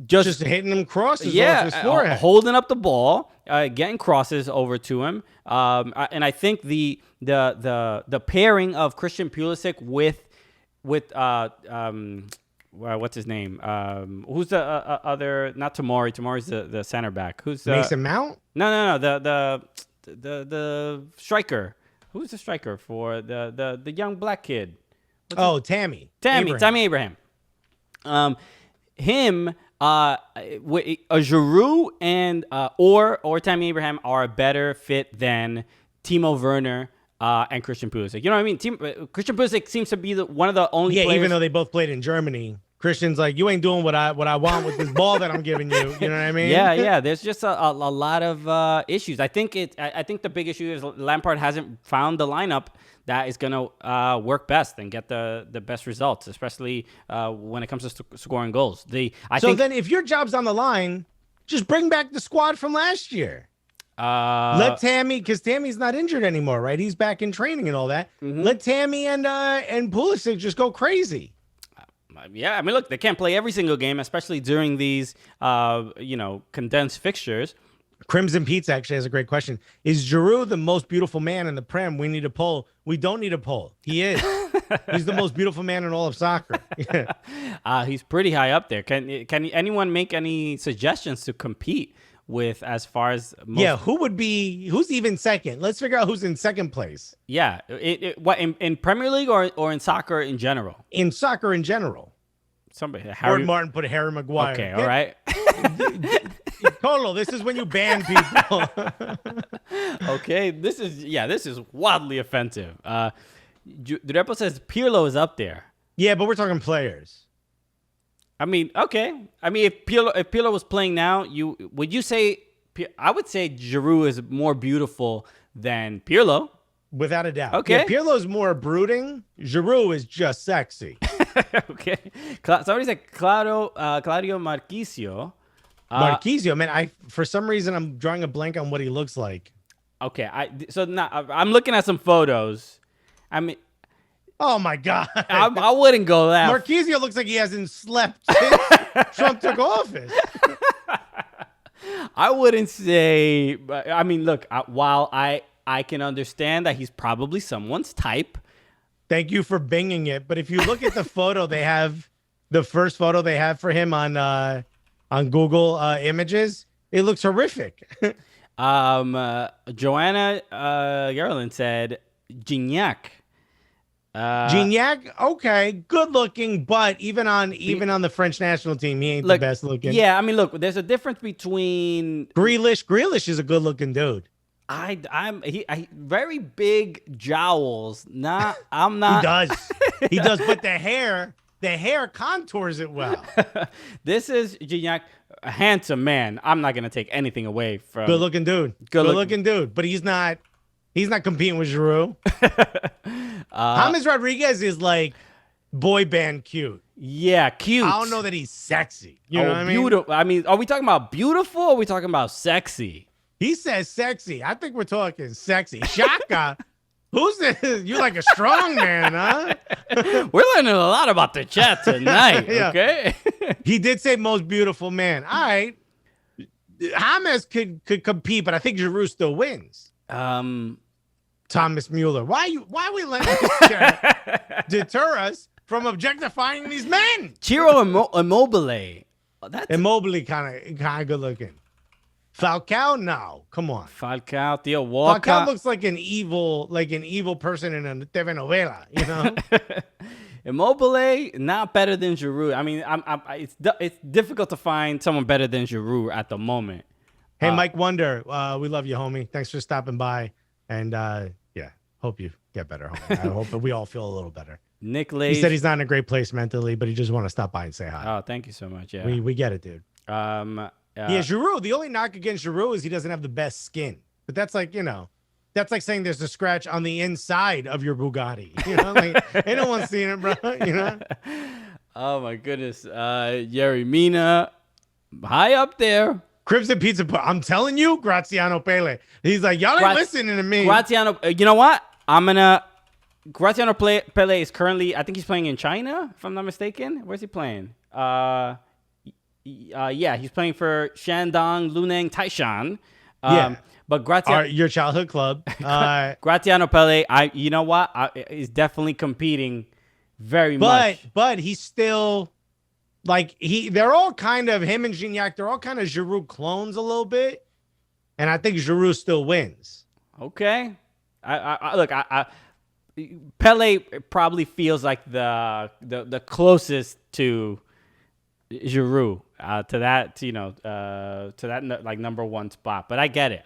just hitting them crosses off his forehead, holding up the ball, getting crosses over to him. And I think the pairing of Christian Pulisic with what's his name? Who's the other? Not Tomori. Tomori's the center back. Who's Mason Mount? No. The striker. Who's the striker for the young black kid? Tammy Abraham. Him. A Giroud and or Tammy Abraham are a better fit than Timo Werner and Christian Pulisic. You know what I mean? Christian Pulisic seems to be one of the only players. Even though they both played in Germany, Christian's like, you ain't doing what I want with this ball that I'm giving you. You know what I mean? Yeah. There's just a lot of issues. I think the big issue is Lampard hasn't found the lineup that is going to work best and get the best results, especially when it comes to scoring goals. Then if your job's on the line, just bring back the squad from last year. Let Tammy, because Tammy's not injured anymore, right? He's back in training and all that. Mm-hmm. Let Tammy and Pulisic just go crazy. Yeah, I mean, look, they can't play every single game, especially during these, condensed fixtures. Crimson Pizza actually has a great question. Is Giroud the most beautiful man in the Prem? We need a poll. We don't need a poll. He is. He's the most beautiful man in all of soccer. He's pretty high up there. Can anyone make any suggestions to compete with as far as who's even second? Let's figure out who's in second place. Yeah, what in Premier League or in soccer in general? In soccer in general. Somebody Harry Martin put Harry Maguire. Okay, all right. Colo, this is when you ban people. Okay, this is wildly offensive. Durepo says Pirlo is up there. Yeah, but we're talking players. I mean, okay. I mean, if Pirlo was playing now, would you say? I would say Giroud is more beautiful than Pirlo. Without a doubt. Okay. Yeah, Pirlo's more brooding. Giroud is just sexy. Okay. Somebody said Claudio Marquisio. Marquisio, man, for some reason I'm drawing a blank on what he looks like. Okay, so now I'm looking at some photos. I mean, Oh my God. I wouldn't go that. Marquisio looks like he hasn't slept since Trump took office. I wouldn't say. I mean, look. While I can understand that he's probably someone's type. Thank you for binging it. But if you look at the photo they have, the first photo they have for him on Google Images, it looks horrific. Joanna Gerlin said Gignac. Gignac, okay, good looking, but even on the French national team, he ain't the best looking. Yeah, I mean, look, there's a difference between Grealish is a good looking dude. I very big jowls. I'm not. He does, but the hair contours it well. This is Gignac, a handsome man. I'm not gonna take anything away from Good looking dude. Good looking dude, but he's not competing with Giroud. James Rodriguez is like boy band cute. Yeah, cute. I don't know that he's sexy. You know what I mean? Beautiful. I mean, are we talking about beautiful or are we talking about sexy? He says sexy. I think we're talking sexy. Shaka, who's this? You like a strong man, huh? We're learning a lot about the chat tonight, Yeah. okay? He did say most beautiful man. All right. James could compete, but I think Giroud still wins. Thomas Mueller. Why are we letting this chat deter us from objectifying these men? Ciro Immobile. That's Immobile kind of good looking. Falcao, no, come on. Falcao, Theo Walcott. Falcao looks like an evil person in a telenovela, you know. Immobile, not better than Giroud. I mean, it's difficult to find someone better than Giroud at the moment. Hey, Mike Wonder, we love you, homie. Thanks for stopping by, and yeah, hope you get better, homie. I hope that we all feel a little better. Nick Lage. He said he's not in a great place mentally, but he just want to stop by and say hi. Oh, thank you so much. Yeah, We get it, dude. Yeah, Giroud. The only knock against Giroud is he doesn't have the best skin. But that's like, that's like saying there's a scratch on the inside of your Bugatti. You know, like ain't no one seen it, bro. You know. Oh my goodness, Yerry Mina, high up there. Cribs and Pizza. I'm telling you, Graziano Pele. He's like, y'all ain't listening to me. Graziano, you know what? Graziano Pele is currently, I think he's playing in China, if I'm not mistaken. Where's he playing? Yeah, he's playing for Shandong Luneng Taishan. Yeah. But Graziano, your childhood club. Graziano Pele, you know what? Is definitely competing very much. But he's still like they're all kind of him and Gignac. They're all kind of Giroud clones a little bit, and I think Giroud still wins. Okay, look. Pele probably feels like the closest to Giroud to that like number one spot. But I get it.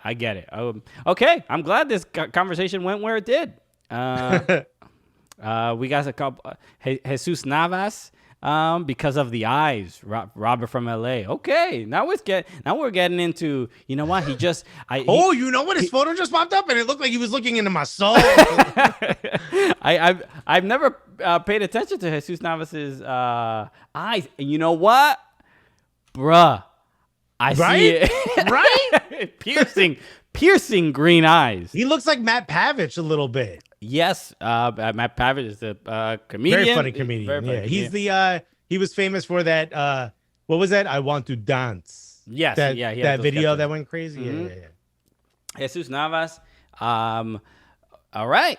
Okay, I'm glad this conversation went where it did. We got a couple Jesus Navas because of the eyes. Robert from LA. Okay, now we're getting into, you know what, you know what, his photo just popped up and it looked like he was looking into my soul. I've never paid attention to Jesus Navas's eyes. And you know what, bruh, I see it. Right? piercing green eyes. He looks like Matt Pavich a little bit. Yes, Matt Pavich is the comedian. Very funny comedian. He's he was famous for that. What was that? I Want to Dance. Yes, that video sketches that went crazy. Mm-hmm. Yeah. Jesus Navas. All right.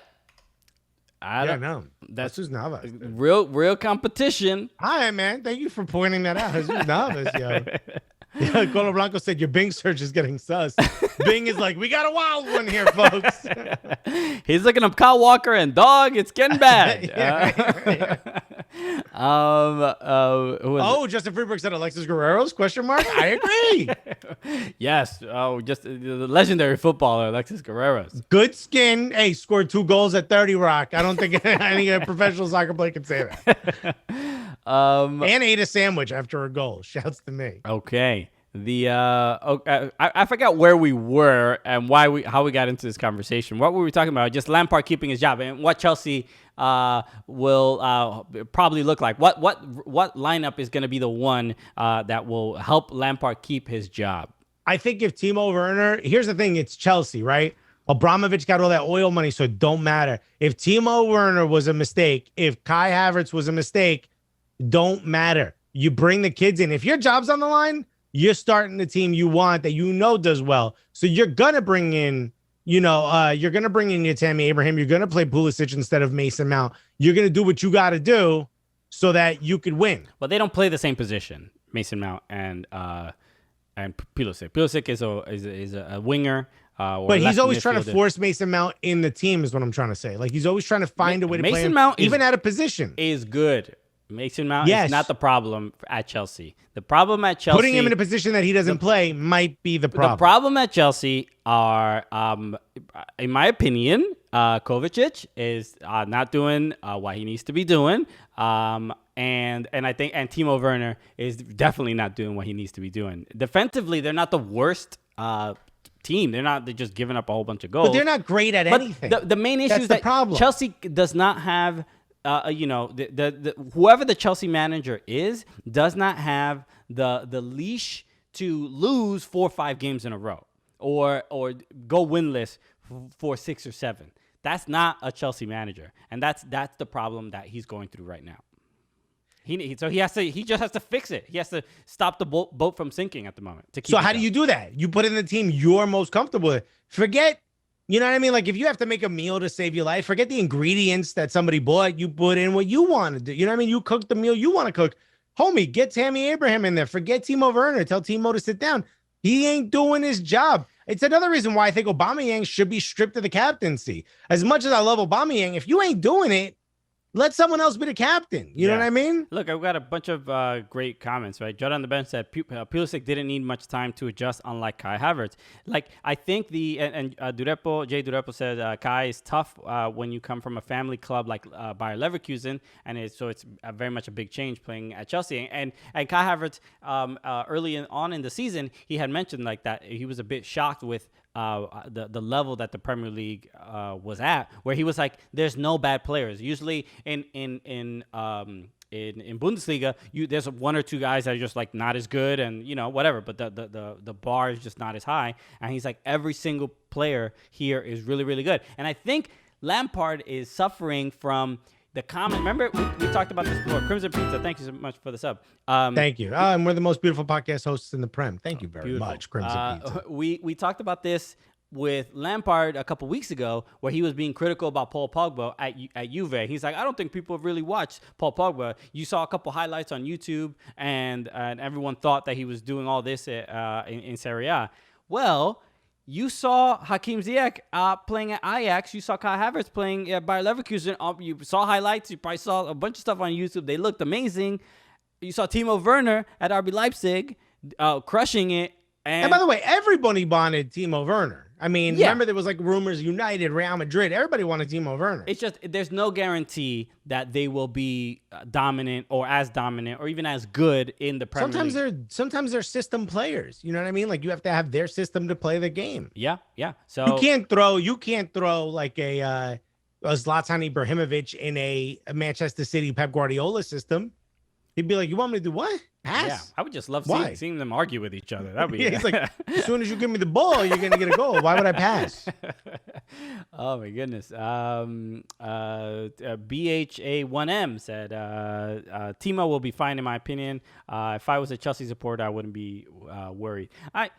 That's Jesus Navas. Real competition. Hi, man. Thank you for pointing that out. Jesus Navas, yo. Yeah, Colo Blanco said your Bing search is getting sus. Bing is like, we got a wild one here, folks. He's looking up Kyle Walker and dog. It's getting bad. Justin Freeberg said Alexis Guerrero's ? I agree. Yes. Oh, just the legendary footballer Alexis Guerrero's. Good skin. Hey, scored 2 goals at 30 Rock. I don't think any professional soccer player can say that. And ate a sandwich after a goal. Shouts to me. Okay. I forgot where we were and how we got into this conversation. What were we talking about? Just Lampard keeping his job and what Chelsea will probably look like. What lineup is going to be the one that will help Lampard keep his job? I think if Timo Werner, here's the thing, it's Chelsea, right? Abramovich got all that oil money, so it don't matter. If Timo Werner was a mistake, if Kai Havertz was a mistake, don't matter. You bring the kids in. If your job's on the line, you're starting the team you want that you know does well. So you're gonna bring in, you're gonna bring in your Tammy Abraham. You're gonna play Pulisic instead of Mason Mount. You're gonna do what you got to do so that you could win. But they don't play the same position, Mason Mount and Pulisic. Pulisic is a winger. But he's always trying to force Mason Mount in the team, is what I'm trying to say. Like, he's always trying to find a way to play him, Mount even at a position. Is good. Mason Mount is not the problem at Chelsea. The problem at Chelsea, putting him in a position that he doesn't play, might be the problem. The problem at Chelsea are, in my opinion, Kovacic is not doing what he needs to be doing. And I think Timo Werner is definitely not doing what he needs to be doing. Defensively, they're not the worst team. They're just giving up a whole bunch of goals. But they're not great at anything. The main issue is that problem. Chelsea does not have, whoever the Chelsea manager is, does not have the leash to lose 4 or 5 games in a row or go winless for 6 or 7. That's not a Chelsea manager, and that's the problem that he's going through right now. He just has to fix it. He has to stop the boat from sinking at the moment. So how do you do that? You put in the team you're most comfortable with. Forget, you know what I mean? Like, if you have to make a meal to save your life, forget the ingredients that somebody bought. You put in what you want to do. You know what I mean? You cook the meal you want to cook. Homie, get Tammy Abraham in there. Forget Timo Werner. Tell Timo to sit down. He ain't doing his job. It's another reason why I think Aubameyang should be stripped of the captaincy. As much as I love Aubameyang, if you ain't doing it, let someone else be the captain. You know what I mean? Look, I've got a bunch of great comments, right? Judd on the bench said Pulisic didn't need much time to adjust, unlike Kai Havertz. Like, I think Jay Durepo said Kai is tough when you come from a family club like Bayer Leverkusen, and it's very much a big change playing at Chelsea. And Kai Havertz, early on in the season, he had mentioned like that he was a bit shocked with the level that the Premier League was at, where he was like, "There's no bad players." Usually in Bundesliga, there's 1 or 2 guys that are just like not as good, and whatever. But the bar is just not as high. And he's like, every single player here is really, really good. And I think Lampard is suffering from the comment. Remember, we talked about this before. Crimson Pizza, thank you so much for the sub. Thank you. And we're the most beautiful podcast hosts in the Prem. Thank you very much, Crimson Pizza. We talked about this with Lampard a couple weeks ago, where he was being critical about Paul Pogba at Juve. He's like, I don't think people have really watched Paul Pogba. You saw a couple highlights on YouTube, and everyone thought that he was doing all this in Serie A. Well, you saw Hakim Ziyech playing at Ajax. You saw Kai Havertz playing at Bayer Leverkusen. You saw highlights. You probably saw a bunch of stuff on YouTube. They looked amazing. You saw Timo Werner at RB Leipzig crushing it. And by the way, everybody wanted Timo Werner. I mean, remember there was like rumors, United, Real Madrid. Everybody wanted Timo Werner. It's just there's no guarantee that they will be dominant or as dominant or even as good in the Premier League. Sometimes they're system players. You know what I mean? Like, you have to have their system to play the game. Yeah. So you can't throw like a Zlatan Ibrahimovic in a Manchester City Pep Guardiola system. He'd be like, "You want me to do what? Pass?" Yeah, I would just love seeing them argue with each other. That'd be. He's like, as soon as you give me the ball, you're gonna get a goal. Why would I pass? Oh my goodness. BHA1M said, Timo will be fine in my opinion. If I was a Chelsea supporter, I wouldn't be worried. I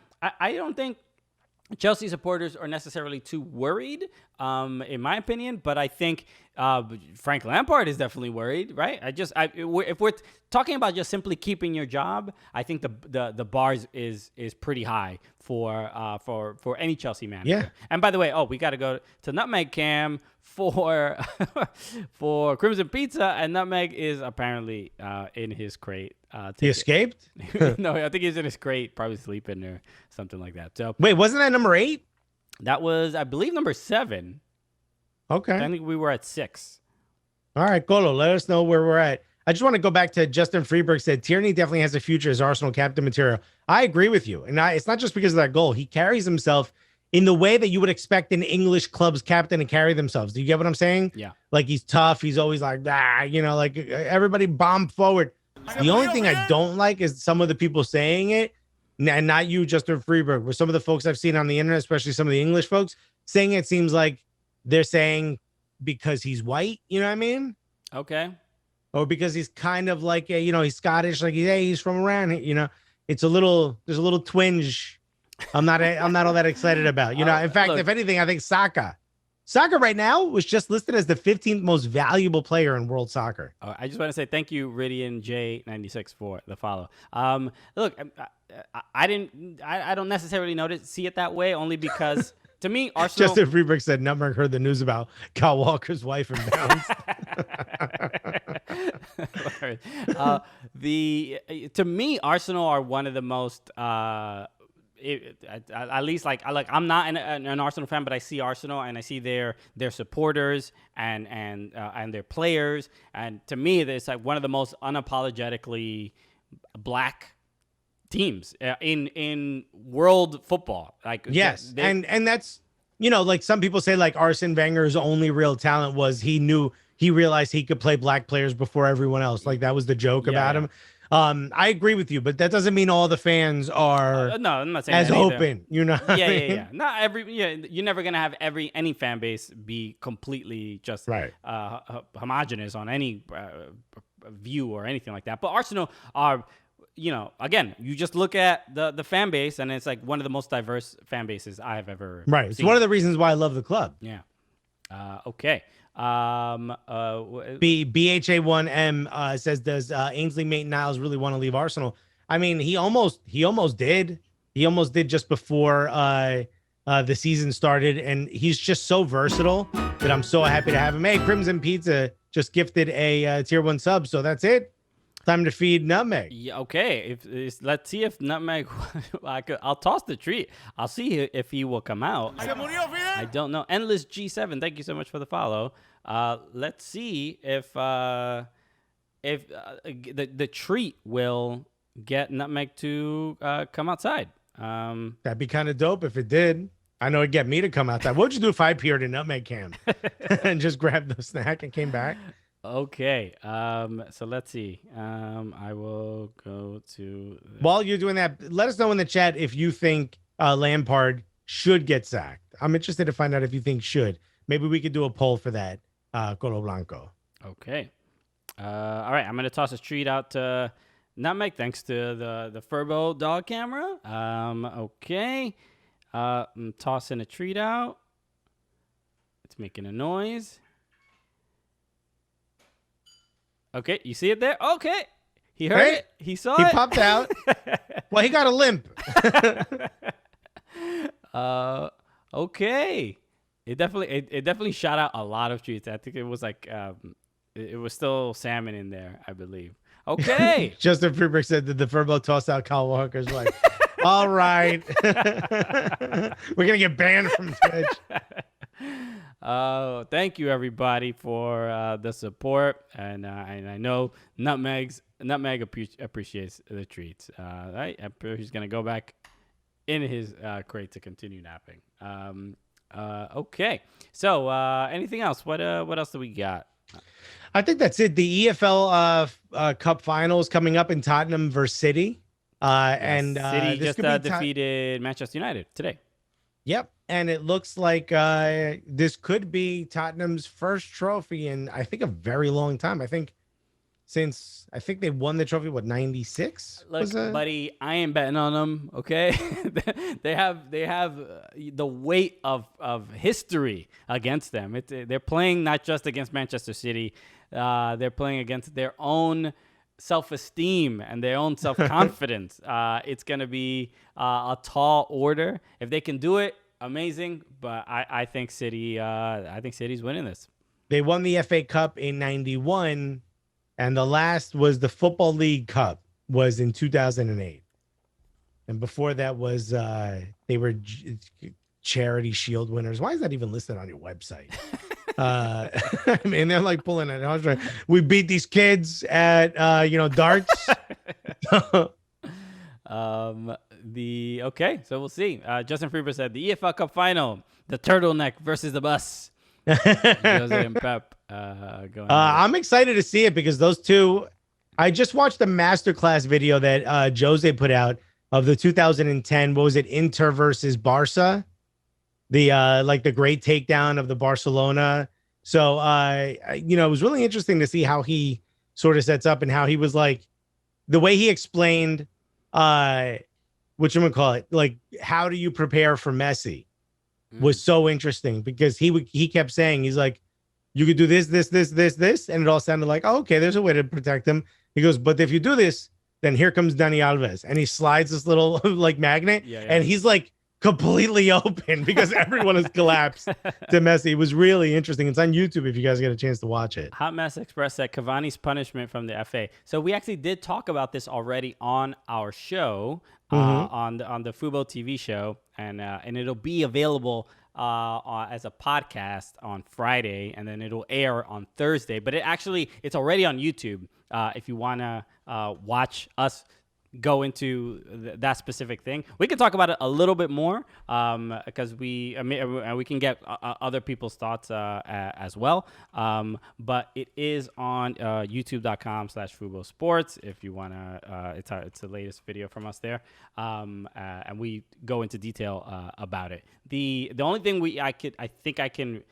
don't think Chelsea supporters are necessarily too worried, in my opinion, but I think Frank Lampard is definitely worried, right? If we're talking about just simply keeping your job, I think the bar is pretty high for any Chelsea manager. Yeah. And by the way, we got to go to Nutmeg Cam for Crimson Pizza, and Nutmeg is apparently in his crate. He escaped? No, I think he's in his crate, probably sleeping or something like that. So wait, wasn't that number 8? That was, I believe, number 7. Okay. I think we were at 6. All right, Colo, let us know where we're at. I just want to go back to Justin Freeberg said Tierney definitely has a future as Arsenal captain material. I agree with you. And it's not just because of that goal. He carries himself in the way that you would expect an English club's captain to carry themselves. Do you get what I'm saying? Yeah. Like, he's tough. He's always like, like everybody bomb forward. The only thing I don't like is some of the people saying it, and not you, Justin Freeberg, but some of the folks I've seen on the internet, especially some of the English folks, saying it seems like they're saying because he's white, you know what I mean? Okay. Or because he's kind of like a, he's Scottish, like he's from around here, there's a little twinge. I'm not all that excited about, in fact, look. if anything, I think Saka right now was just listed as the 15th most valuable player in world soccer. I just want to say thank you, Ridian J96 for the follow. Look, I don't necessarily see it that way, only because to me, Arsenal. Justin Freeberg said Nutmeg heard the news about Kyle Walker's wife and balance. To me, Arsenal are one of the most. At least I'm not an Arsenal fan, but I see Arsenal and I see their supporters and their players, and to me, it's like one of the most unapologetically black teams in world football. Like yes, and that's like some people say like Arsene Wenger's only real talent was he realized he could play black players before everyone else. Like that was the joke about him. I agree with you, but that doesn't mean all the fans are no, I'm not saying as that open. Yeah. Not every. Yeah, you're never gonna have any fan base be completely just right. Homogenous on any view or anything like that. But Arsenal are, again, you just look at the fan base, and it's like one of the most diverse fan bases I have ever seen. It's one of the reasons why I love the club. Yeah. Okay. BHA1M says, does Ainsley Maitland-Niles really want to leave Arsenal? I mean, he almost did. He almost did just before the season started, and he's just so versatile that I'm so happy to have him. Hey, Crimson Pizza just gifted a tier 1 sub, so that's it. Time to feed Nutmeg. Yeah, okay. Let's see if Nutmeg. I'll toss the treat. I'll see if he will come out. I don't know. Endless G7. Thank you so much for the follow. Let's see if the treat will get Nutmeg to come outside. That'd be kind of dope if it did. I know it'd get me to come outside. What would you do if I appeared in Nutmeg Cam and just grabbed the snack and came back? Okay. So let's see. I will go to. While you're doing that, let us know in the chat if you think Lampard should get sacked. I'm interested to find out if you think should. Maybe we could do a poll for that, Colo Blanco. Okay. All right. I'm going to toss a treat out to Nutmeg thanks to the Furbo dog camera. Okay. I'm tossing a treat out. It's making a noise. Okay, you see it there? Okay. He heard it. He saw it. He popped out. Well, he got a limp. Okay. It definitely shot out a lot of treats. I think it was like it was still salmon in there, I believe. Okay. Justin Freeberg said that the Furbo tossed out Kyle Walker's wife. All right. We're gonna get banned from Twitch. Thank you everybody for the support, and I know Nutmeg appreciates the treats. Right, I'm sure he's gonna go back in his crate to continue napping. Okay, so anything else? What else do we got? I think that's it. The EFL Cup finals coming up in Tottenham versus City. And City just defeated Manchester United today. Yep. And it looks like this could be Tottenham's first trophy in, I think, a very long time. I think they won the trophy, 96? Look, buddy, I ain't betting on them, okay? they have the weight of history against them. They're playing not just against Manchester City. They're playing against their own self-esteem and their own self-confidence. It's going to be a tall order. If they can do it, amazing. But I think City's winning this. They won the FA Cup in 91, and the last was the Football League Cup was in 2008. And before that was they were Charity Shield winners. Why is that even listed on your website? I mean, they're like pulling it. I was like, we beat these kids at darts. Okay, so we'll see. Justin Freeber said the EFL Cup final, the turtleneck versus the bus. Jose and Pep going. I'm excited to see it because those two. I just watched the masterclass video that Jose put out of the 2010. What was it? Inter versus Barca. the like the great takedown of the Barcelona. So it was really interesting to see how he sort of sets up and how he was like the way he explained what you would call it, like how do you prepare for Messi was so interesting because he kept saying he's like you could do this, and it all sounded like, oh, okay, there's a way to protect him. He goes, but if you do this, then here comes Dani Alves, and he slides this little like magnet, and he's like completely open because everyone has collapsed to Messi. It was really interesting. It's on YouTube if you guys get a chance to watch it. Hot Mess Express said Cavani's punishment from the FA. So we actually did talk about this already on our show, on the Fubo TV show, and it'll be available as a podcast on Friday, and then it'll air on Thursday. But it's already on YouTube. If you want to watch us go into that specific thing, we can talk about it a little bit more because we can get other people's thoughts as well. But it is on youtube.com/Fubo Sports if you want to. It's the latest video from us there, and we go into detail about it. The only thing I think I can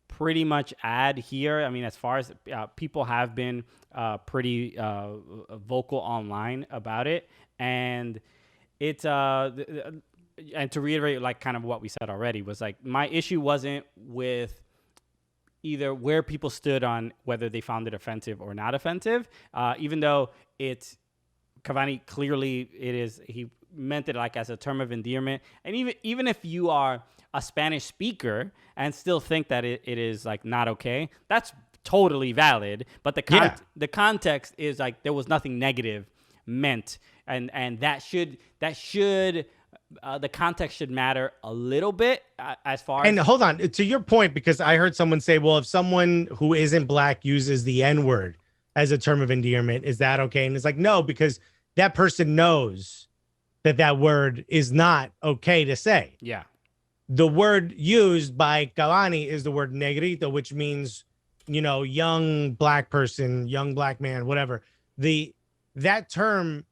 pretty much add here, I mean, as far as people have been pretty vocal online about it, and it's and to reiterate, like kind of what we said already, was like my issue wasn't with either where people stood on whether they found it offensive or not offensive, even though it's Cavani clearly he meant it like as a term of endearment, and even if you are a Spanish speaker and still think that it is like not okay, that's totally valid. But the context is like there was nothing negative meant, and that should the context should matter a little bit as far as. And hold on to your point, because I heard someone say, well, if someone who isn't black uses the N-word as a term of endearment, is that okay? And it's like, no, because that person knows that word is not okay to say. Yeah. The word used by Cavani is the word negrito, which means, young black person, young black man, whatever. That term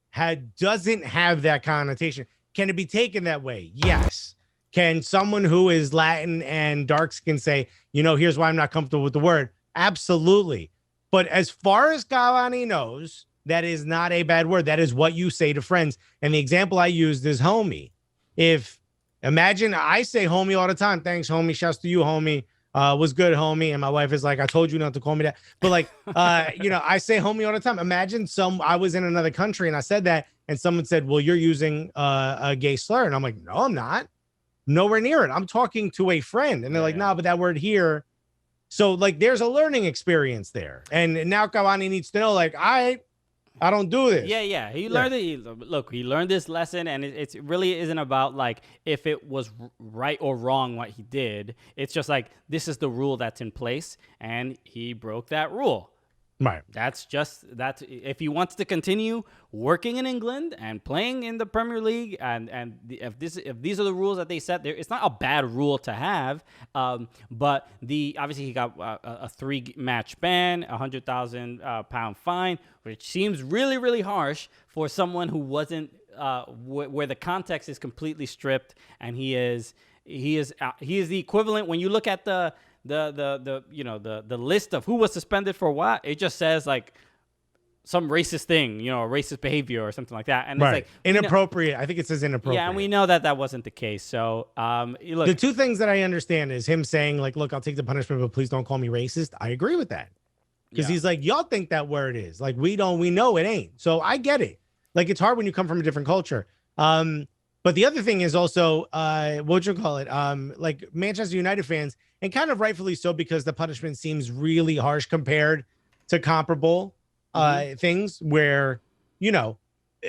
doesn't have that connotation. Can it be taken that way? Yes. Can someone who is Latin and dark skin say, here's why I'm not comfortable with the word? Absolutely. But as far as Cavani knows, that is not a bad word. That is what you say to friends. And the example I used is homie. Imagine I say homie all the time. Thanks, homie. Shouts to you, homie. Was good, homie. And my wife is like, I told you not to call me that. But like, I say homie all the time. Imagine I was in another country and I said that, and someone said, well, you're using a gay slur. And I'm like, no, I'm not. Nowhere near it. I'm talking to a friend. And they're like, no, but that word here. So like, there's a learning experience there. And now Cavani needs to know, like, I don't do this. Yeah. He learned it. He learned this lesson, and it really isn't about like if it was right or wrong what he did. It's just like this is the rule that's in place, and he broke that rule. Right. That's if he wants to continue working in England and playing in the Premier League, and if these are the rules that they set there, it's not a bad rule to have. But obviously he got a 3-match ban, £100,000 fine, which seems really, really harsh for someone who wasn't where the context is completely stripped, and he is the equivalent when you look at the list of who was suspended for what. It just says like some racist thing, racist behavior or something like that. And right. It's like inappropriate. I think it says inappropriate. Yeah, and we know that wasn't the case. So look, the two things that I understand is him saying like, look, I'll take the punishment, but please don't call me racist. I agree with that. Because he's like, y'all think that word is like, we know it ain't. So I get it. Like, it's hard when you come from a different culture. But the other thing is also, like Manchester United fans, and kind of rightfully so, because the punishment seems really harsh compared to comparable things where,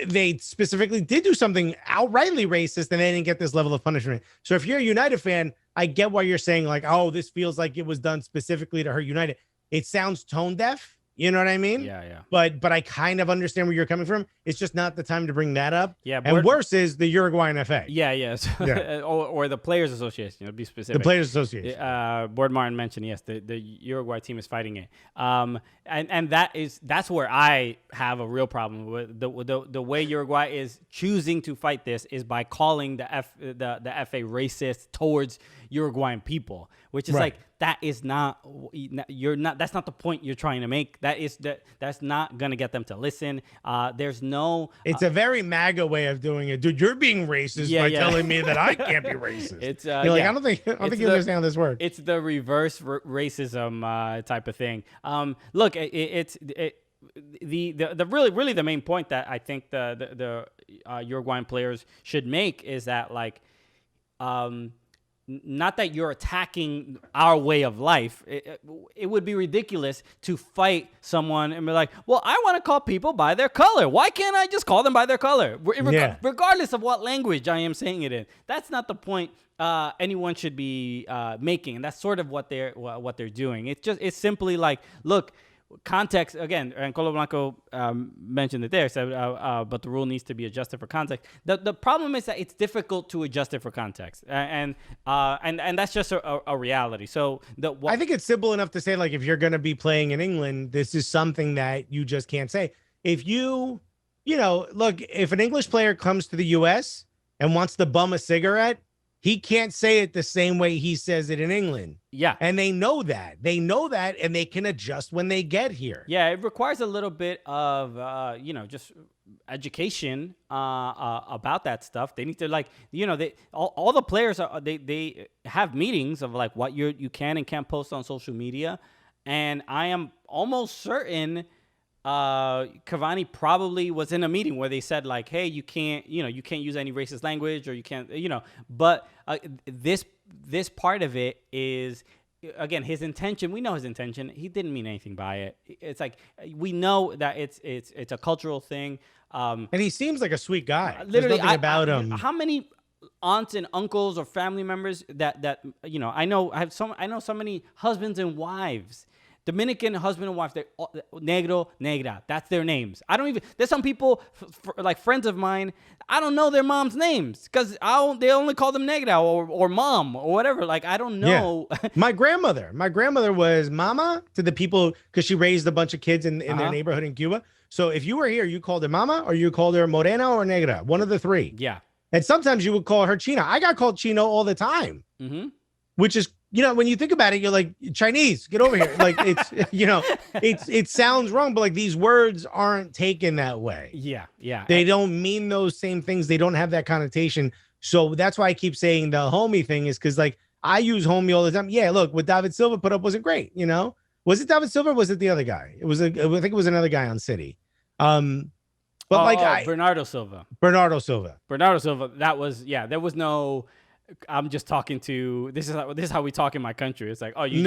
they specifically did do something outrightly racist and they didn't get this level of punishment. So if you're a United fan, I get why you're saying like, oh, this feels like it was done specifically to hurt United. It sounds tone deaf. You know what I mean? Yeah. But I kind of understand where you're coming from. It's just not the time to bring that up. Yeah. And worse is the Uruguayan FA. Yeah. or the Players Association, to be specific. The Players Association. Board Martin mentioned, yes, the Uruguay team is fighting it. And that's where I have a real problem with the way Uruguay is choosing to fight this is by calling the FA racist towards Uruguayan people, which is Right. like that is not that's not the point you're trying to make. That's not gonna get them to listen. There's no It's a very MAGA way of doing it, dude. You're being racist Yeah, by yeah. telling me that I can't be racist. It's You're like, yeah. I don't think It's you understand how this works. It's the reverse racism type of thing. Look, the really the main point that I think the Uruguayan players should make is that like, not that you're attacking our way of life. It would be ridiculous to fight someone and be like, well, I want to call people by their color. Why can't I just call them by their color? Yeah. Regardless of what language I am saying it in. That's not the point anyone should be making. And that's sort of what they're doing. It's simply like, look, context again, and Colo Blanco mentioned it there, said, but the rule needs to be adjusted for context. The problem is that it's difficult to adjust it for context, and that's just a reality. So I think it's simple enough to say, like, if you're going to be playing in England, this is something that you just can't say. If you know, look, if an English player comes to the U.S. and wants to bum a cigarette, he can't say it the same way he says it in England. Yeah. And they know that. And they can adjust when they get here. Yeah, it requires a little bit of, just education about that stuff. They need to, like, all the players, they have meetings of, like, what you can and can't post on social media. And I am almost certain Cavani probably was in a meeting where they said, like, hey, you can't use any racist language, or you can't, but this part of it is, again, his intention. We know his intention. He didn't mean anything by it. It's like, we know that it's a cultural thing. And he seems like a sweet guy. Literally, There's nothing about him. How many aunts and uncles or family members that I know so many husbands and wives, Dominican husband and wife, they're negro, negra. That's their names. I don't even. There's some people, like friends of mine, I don't know their mom's names because they only call them negra or mom or whatever. Like, I don't know. Yeah. My grandmother was mama to the people because she raised a bunch of kids in their neighborhood in Cuba. So if you were here, you called her mama or you called her morena or negra, one of the three. Yeah. And sometimes you would call her China. I got called Chino all the time, which is, when you think about it, you're like, Chinese, get over here. Like, it's, it sounds wrong, but like these words aren't taken that way. Yeah. Yeah. They don't mean those same things. They don't have that connotation. So that's why I keep saying the homie thing is because, like, I use homie all the time. Yeah, look, what David Silva put up wasn't great. Was it David Silva or was it the other guy? I think it was another guy on City. But Bernardo Silva. That was, there was no, I'm just talking to, this is how we talk in my country. It's like, oh, you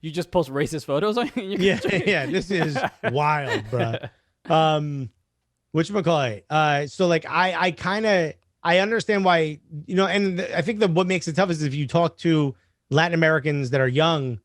just post racist photos on your country? Yeah, this is wild, bro. Whatchamacallit? So like I understand why, and I think that what makes it tough is if you talk to Latin Americans that are young,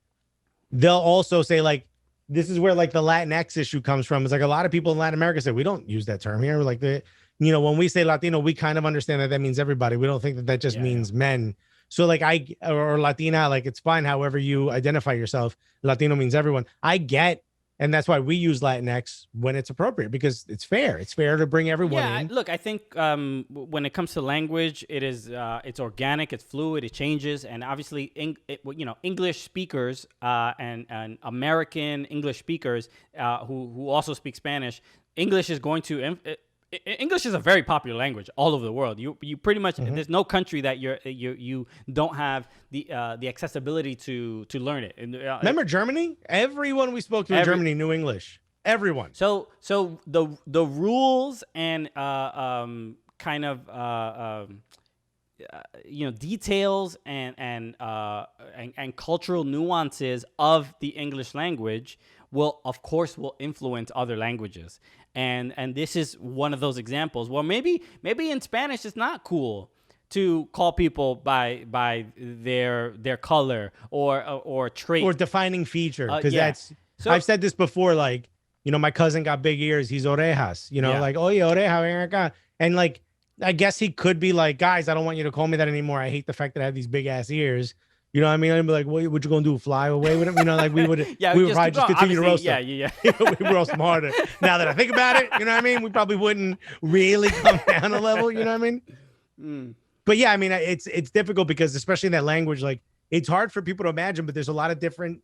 they'll also say, like, this is where, like, the Latinx issue comes from. It's like a lot of people in Latin America say, we don't use that term here. Like, when we say Latino, we kind of understand that means everybody. We don't think that just means men. So like or Latina, like, it's fine however you identify yourself. Latino means everyone. I get, and that's why we use Latinx when it's appropriate, because it's fair. It's fair to bring everyone in. Look, I think when it comes to language, it is it's organic, it's fluid, it changes, and obviously, English speakers and American English speakers who also speak Spanish, English is going to. English is a very popular language all over the world. You pretty much there's no country that you don't have the accessibility to learn it. And, remember Germany? Everyone we spoke to in Germany knew English. Everyone. So the rules and kind of details and cultural nuances of the English language will influence other languages. And this is one of those examples. Well, maybe in Spanish it's not cool to call people by their color or trait or defining feature, because that's. So, I've said this before. Like, my cousin got big ears. He's orejas. Like, oye, oreja, ven acá. And like, I guess he could be like, guys, I don't want you to call me that anymore. I hate the fact that I have these big ass ears. You know what I mean? I'd be like, what you gonna do? Fly away with him? Like we would probably just continue to roast him. Yeah. We roast him harder. Now that I think about it, you know what I mean? We probably wouldn't really come down a level. You know what I mean? But yeah, I mean, it's difficult because especially in that language, like it's hard for people to imagine, but there's a lot of different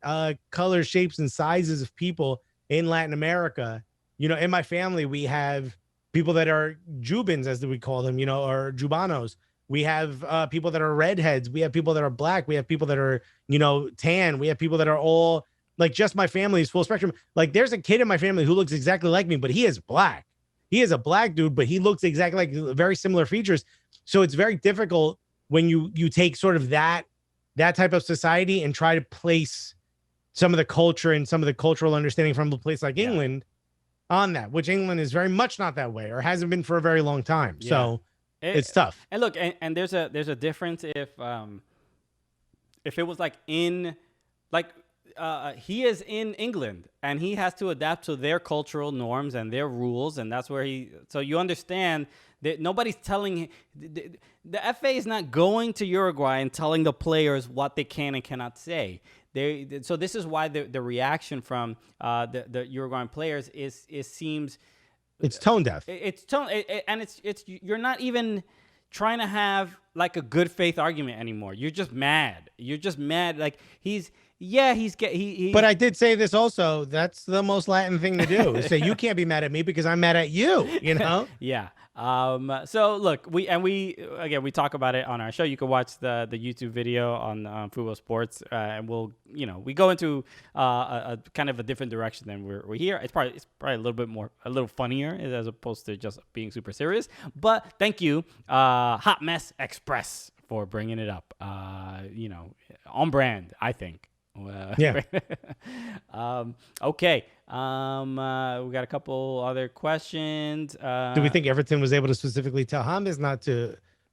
colors, shapes, and sizes of people in Latin America. You know, in my family, we have people that are Jubans, as we call them, you know, or Jubanos. We have people that are redheads. We have people that are black. We have people that are, you know, tan. We have people that are all like just my family is full spectrum. Like there's a kid in my family who looks exactly like me, but he is black. He is a black dude, but he looks exactly like very similar features. So it's very difficult when you take sort of that type of society and try to place some of the culture and some of the cultural understanding from a place like England on that, which England is very much not that way or hasn't been for a very long time. Yeah. So it's tough. And look, and there's a difference if it was like in like he is in England and he has to adapt to their cultural norms and their rules, and that's where so you understand that nobody's telling the FA is not going to Uruguay and telling the players what they can and cannot say. So this is why the reaction from the Uruguayan players seems it's tone deaf. It's tone, and it's you're not even trying to have like a good faith argument anymore. You're just mad. You're just mad. Like he. But I did say this also. That's the most Latin thing to do. Is say you can't be mad at me because I'm mad at you. You know? Yeah. So look, we talk about it on our show. You can watch the YouTube video on Football Sports, and we go into a kind of a different direction than we're here. It's probably a little funnier as opposed to just being super serious. But thank you, Hot Mess Express, for bringing it up. On brand, I think. Yeah. Okay. We got a couple other questions. Do we think Everton was able to specifically tell James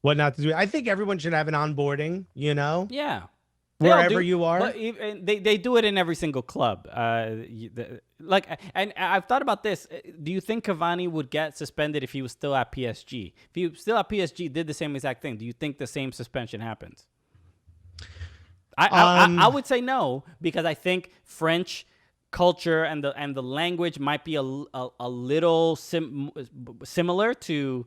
what not to do? I think everyone should have an onboarding, you know? Yeah. Wherever you are. But they do it in every single club. And I've thought about this. Do you think Cavani would get suspended if he was still at PSG? If he was still at PSG, did the same exact thing, do you think the same suspension happens? I would say no, because I think French culture and the language might be a little similar to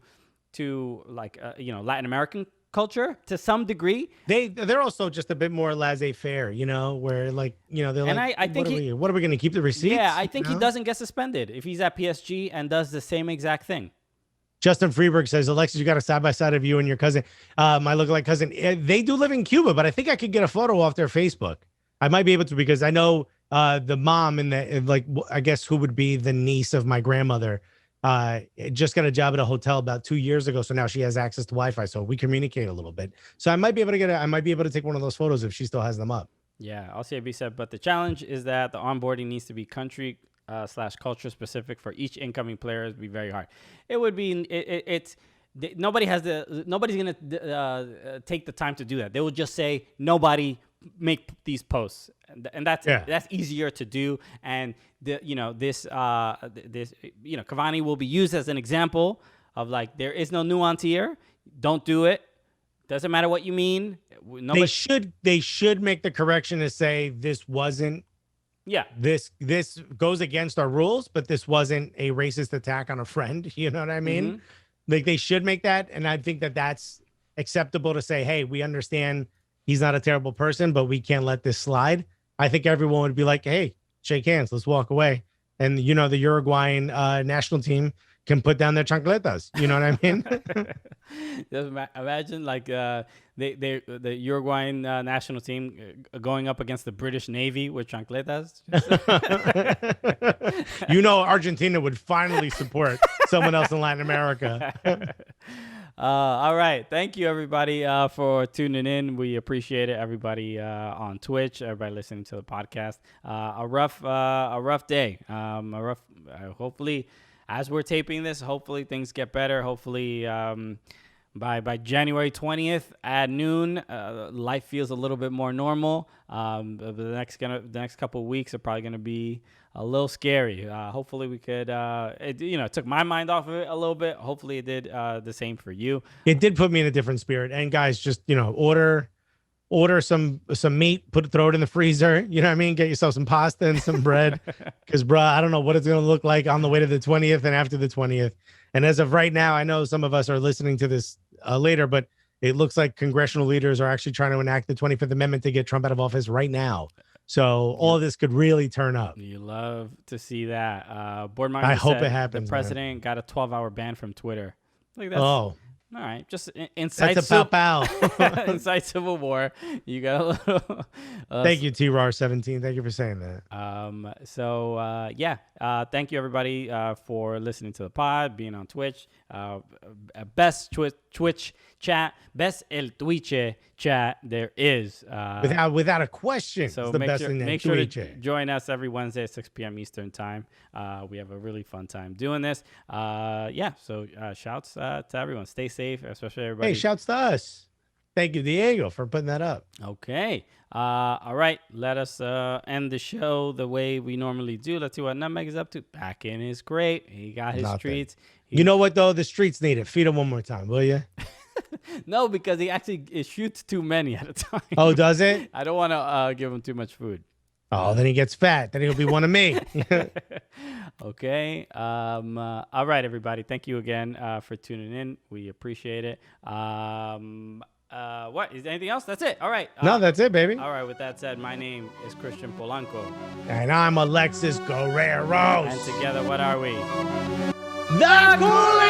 like Latin American culture to some degree. They're also just a bit more laissez-faire, you know, where like, you know, they're and like, I think what are we going to keep the receipts? Yeah, I think he doesn't get suspended if he's at PSG and does the same exact thing. Justin Freeberg says, Alexis, you got a side-by-side of you and your cousin, my lookalike cousin. They do live in Cuba, but I think I could get a photo off their Facebook. I might be able to, because I know the mom and I guess who would be the niece of my grandmother just got a job at a hotel about 2 years ago. So now she has access to Wi-Fi. So we communicate a little bit. So I might be able to take one of those photos if she still has them up. Yeah, LCAB said, but the challenge is that the onboarding needs to be country / culture specific for each incoming player. It'd be very hard. It would be. Nobody's gonna take the time to do that. They will just say nobody make these posts, and that's easier to do. And Cavani will be used as an example of like there is no nuance here. Don't do it. Doesn't matter what you mean. They should make the correction to say this wasn't. Yeah, this goes against our rules, but this wasn't a racist attack on a friend. You know what I mean? Mm-hmm. Like they should make that, and I think that that's acceptable to say, hey, we understand he's not a terrible person, but we can't let this slide. I think everyone would be like, hey, shake hands, let's walk away. And you know, the Uruguayan national team can put down their chancletas. You know what I mean? Just imagine like the Uruguayan national team going up against the British Navy with chancletas. You know, Argentina would finally support someone else in Latin America. All right. Thank you, everybody, for tuning in. We appreciate it. Everybody on Twitch, everybody listening to the podcast. A rough day. Hopefully, as we're taping this, hopefully things get better. Hopefully, by January 20th at noon, life feels a little bit more normal. The next couple of weeks are probably gonna be a little scary. Hopefully we could, it took my mind off of it a little bit. Hopefully it did the same for you. It did put me in a different spirit. And guys, just, order some meat, throw it in the freezer. You know what I mean? Get yourself some pasta and some bread. Because, bro, I don't know what it's going to look like on the way to the 20th and after the 20th. And as of right now, I know some of us are listening to this later, but it looks like congressional leaders are actually trying to enact the 25th Amendment to get Trump out of office right now. So all of this could really turn up. You love to see that. Boardmongers I hope said it happens, The man. president got a 12-hour ban from Twitter. Like that's Oh, all right. Just inside that's a pow pow. inside Civil War. You got a little. Thank you, T-RAR17. Thank you for saying that. Thank you everybody for listening to the pod, being on Twitch. Best Twitch chat, best El Twitch chat there is. Without a question, So it's the best thing make sure to Twitch. join us every Wednesday at 6 p.m. Eastern time. We have a really fun time doing this. So shouts to everyone. Stay safe, especially everybody. Hey, shouts to us. Thank you, Diego, for putting that up. Okay. All right. Let us end the show the way we normally do. Let's see what Nutmeg is up to. Back in is great. He got his Nothing. treats. You know what, though? The streets need it. Feed them one more time, will you? No, because he actually shoots too many at a time. Oh, does it? I don't want to give him too much food. Oh, then he gets fat. Then he'll be one of me. Okay. All right, everybody. Thank you again for tuning in. We appreciate it. What is there anything else? That's it. All right. No, that's it, baby. All right. With that said, my name is Christian Polanco, And I'm Alexis Guerrero. and together, what are we? The Coolest!